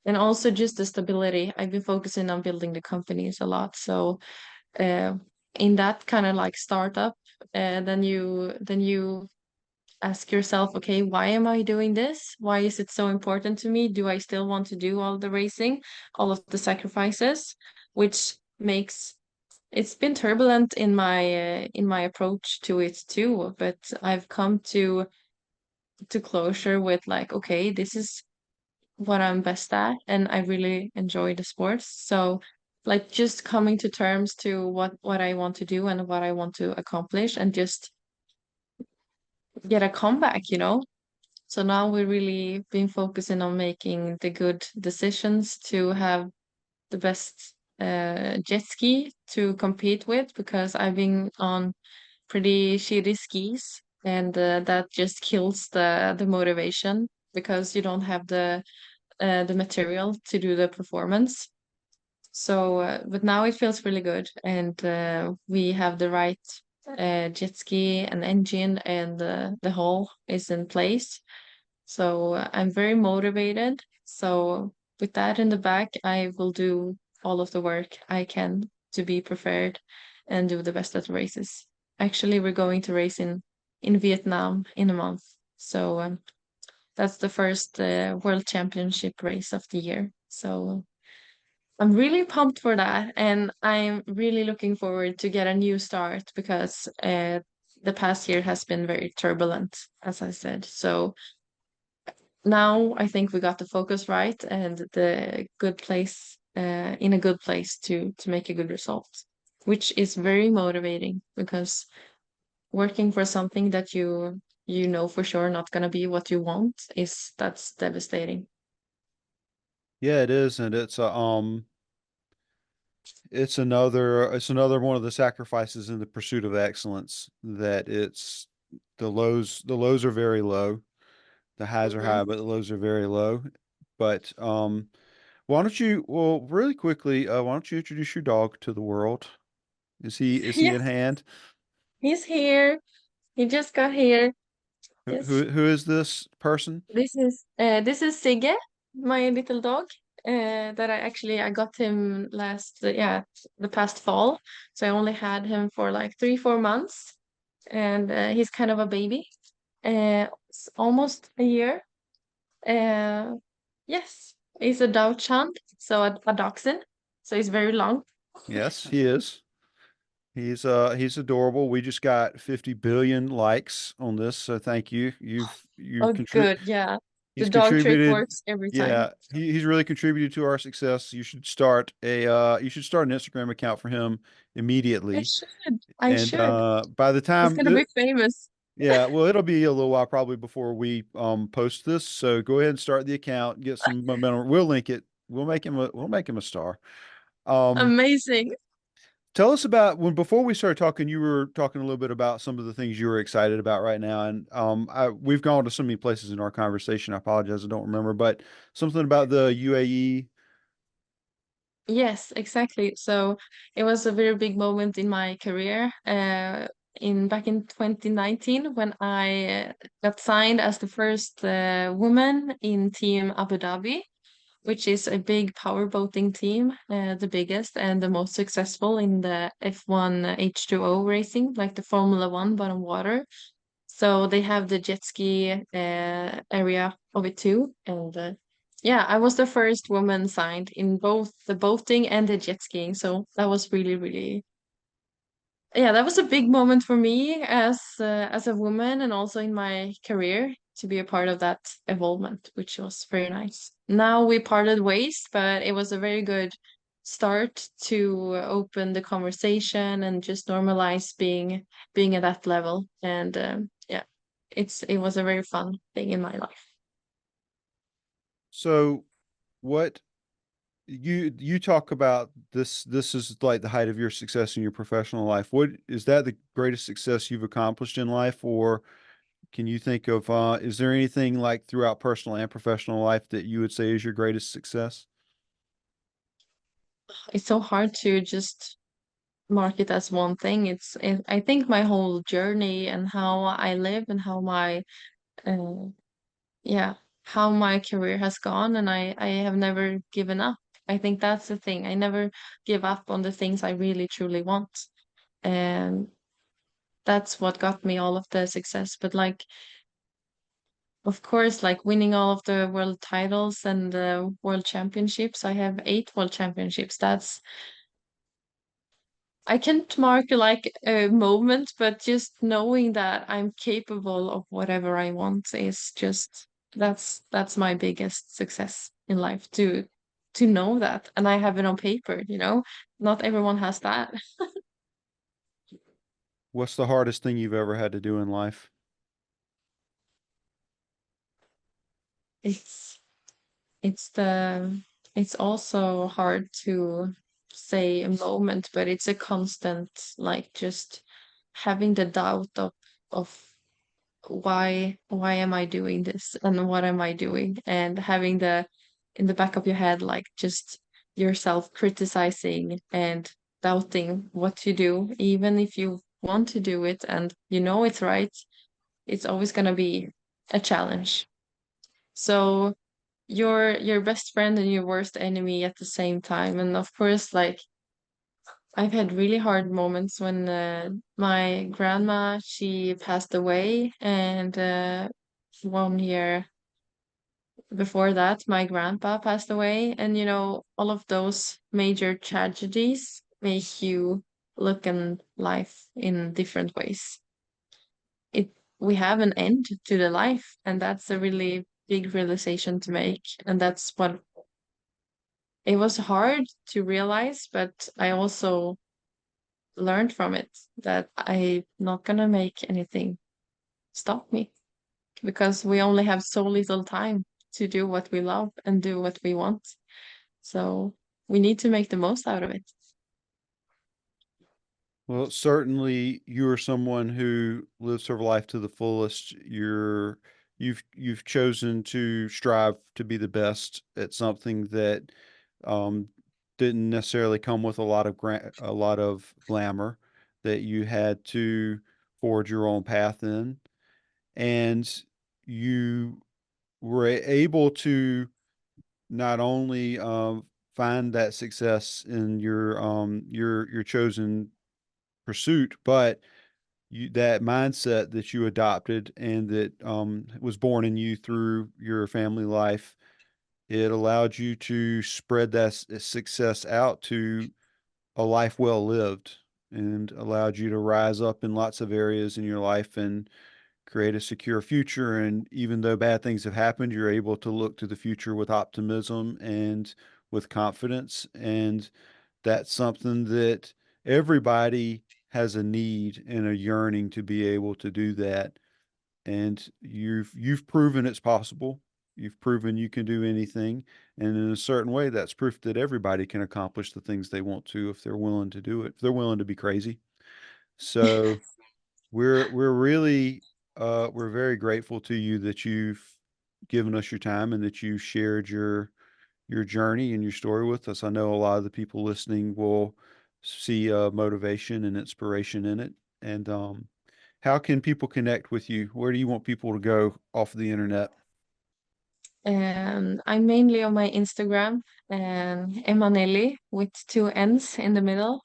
[SPEAKER 1] and also just the stability. I've been focusing on building the companies a lot. So, uh, in that kind of like startup, then you ask yourself, okay, why am I doing this? Why is it so important to me? Do I still want to do all the racing, all of the sacrifices, which makes it's been turbulent in my approach to it too, but I've come to closure with like, okay, this is what I'm best at, and I really enjoy the sports. So, like, just coming to terms to what I want to do and what I want to accomplish, and just get a comeback. So now we're really been focusing on making the good decisions to have the best jet ski to compete with, because I've been on pretty shitty skis, and that just kills the motivation because you don't have the material to do the performance. So, but now it feels really good, and we have the right jet ski and engine, and the hull is in place. So I'm very motivated. So with that in the back, I will do all of the work I can to be prepared and do the best at the races. Actually, we're going to race in Vietnam in a month. So that's the first World Championship race of the year. So I'm really pumped for that, and I'm really looking forward to get a new start because the past year has been very turbulent, as I said. So now I think we got the focus right and the good place in a good place to make a good result, which is very motivating because working for something that you know for sure not gonna be what you want is that's devastating.
[SPEAKER 2] Yeah, it is, and it's another one of the sacrifices in the pursuit of excellence that the lows are very low, the highs are high,
[SPEAKER 1] Mhm.
[SPEAKER 2] but the lows are very low. But why don't you, well, really quickly, why don't you introduce your dog to the world? Is he
[SPEAKER 1] Yes,
[SPEAKER 2] in hand?
[SPEAKER 1] he's here. He just got here. Yes.
[SPEAKER 2] Who is this person?
[SPEAKER 1] This is Sigge, my little dog. That I got him the past fall. So I only had him for like 3-4 months, and he's kind of a baby. It's almost a year. Uh, yes. He's a dachshund, so a dachshund. So he's very long.
[SPEAKER 2] Yes, he is. He's adorable. We just got 50 billion likes on this, so thank you. You've
[SPEAKER 1] Oh,
[SPEAKER 2] contributed.
[SPEAKER 1] good. Yeah. The
[SPEAKER 2] He's
[SPEAKER 1] dog trick
[SPEAKER 2] contributed.
[SPEAKER 1] works every time.
[SPEAKER 2] Yeah, he's really contributed to our success. You should start an Instagram account for him
[SPEAKER 1] I
[SPEAKER 2] immediately.
[SPEAKER 1] should. I
[SPEAKER 2] And
[SPEAKER 1] should.
[SPEAKER 2] by the
[SPEAKER 1] He's
[SPEAKER 2] time
[SPEAKER 1] gonna be famous.
[SPEAKER 2] yeah, well, it'll be a little while probably before we post this. So go ahead and start the account, get some momentum. We'll link it. We'll make him a star. Um,
[SPEAKER 1] Amazing.
[SPEAKER 2] Tell us about when before we started talking, you were talking a little bit about some of the things you were excited about right now. And we've gone to so many places in our conversation. I apologize, I don't remember, but something about the UAE.
[SPEAKER 1] Yes, exactly. So it was a very big moment in my career. In back in 2019 when I got signed as the first woman in Team Abu Dhabi, which is a big power boating team, the biggest and the most successful in the F1 H2O racing, like the Formula One, but on water. So they have the jet ski area of it too. And yeah, I was the first woman signed in both the boating and the jet skiing. So that was really, really, yeah, that was a big moment for me as a woman and also in my career to be a part of that involvement, which was very nice. Now we parted ways, but it was a very good start to open the conversation and just normalize being at that level. And yeah, it was a very fun thing in my life.
[SPEAKER 2] So what you talk about this is like the height of your success in your professional life. What is that the greatest success you've accomplished in life, or can you think of is there anything like throughout personal and professional life that you would say is your greatest success?
[SPEAKER 1] It's so hard to just mark it as one thing. I think my whole journey and how I live and how my uh, yeah, how my career has gone, and I have never given up. I think that's the thing. I never give up on the things I really truly want. And that's what got me all of the success. But like, of course, like winning all of the world titles and the world championships. I have 8 world championships. That's I can't mark like a moment, but just knowing that I'm capable of whatever I want is just that's my biggest success in life to know that. And I have it on paper, you know. Not everyone has that.
[SPEAKER 2] What's the hardest thing you've ever had to do in life?
[SPEAKER 1] It's it's the it's also hard to say a moment, but it's a constant like just having the doubt of why am I doing this and what am I doing? And having the in the back of your head, like just yourself criticizing and doubting what you do, even if you want to do it and you know it's right, it's always gonna be a challenge. So you're your best friend and your worst enemy at the same time. And of course, like I've had really hard moments when my grandma she passed away, and 1 year before that, my grandpa passed away, and you know all of those major tragedies make you look in life in different ways. It we have an end to the life, and that's a really big realization to make, and that's what it was hard to realize, but I also learned from it that I'm not gonna make anything stop me because we only have so little time to do what we love and do what we want. So we need to make the most out of it.
[SPEAKER 2] Well, certainly you are someone who lives her life to the fullest. You've chosen to strive to be the best at something that um, didn't necessarily come with a lot of glamour, that you had to forge your own path in, and you were able to not only find that success in your chosen pursuit, but that mindset that you adopted and that was born in you through your family life It allowed you to spread that success out to a life well lived, and allowed you to rise up in lots of areas in your life and create a secure future. And even though bad things have happened, you're able to look to the future with optimism and with confidence. And that's something that everybody has a need and a yearning to be able to do that. And you've proven it's possible. You've proven you can do anything. And in a certain way, that's proof that everybody can accomplish the things they want to if they're willing to do it, if they're willing to be crazy. So we're really we're very grateful to you that you've given us your time and that you shared your journey and your story with us. I know a lot of the people listening will see motivation and inspiration in it. And how can people connect with you? Where do you want people to go off the internet?
[SPEAKER 1] And I'm mainly on my Instagram, Emma-Nellie with two N's in the middle.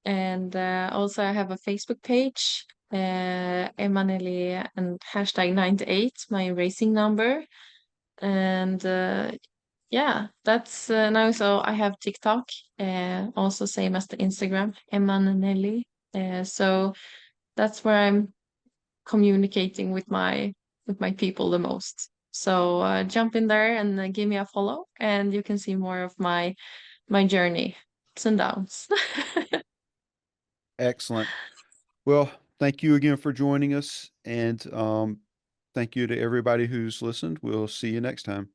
[SPEAKER 1] And also I have a Facebook page, Emma-Nellie and hashtag 98, my racing number. And yeah, that's now. So I have TikTok, also same as the Instagram, Emma-Nellie. So that's where I'm communicating with my people the most. So jump in there and give me a follow, and you can see more of my journey, ups and downs.
[SPEAKER 2] Excellent. Well, thank you again for joining us. And thank you to everybody who's listened. We'll see you next time.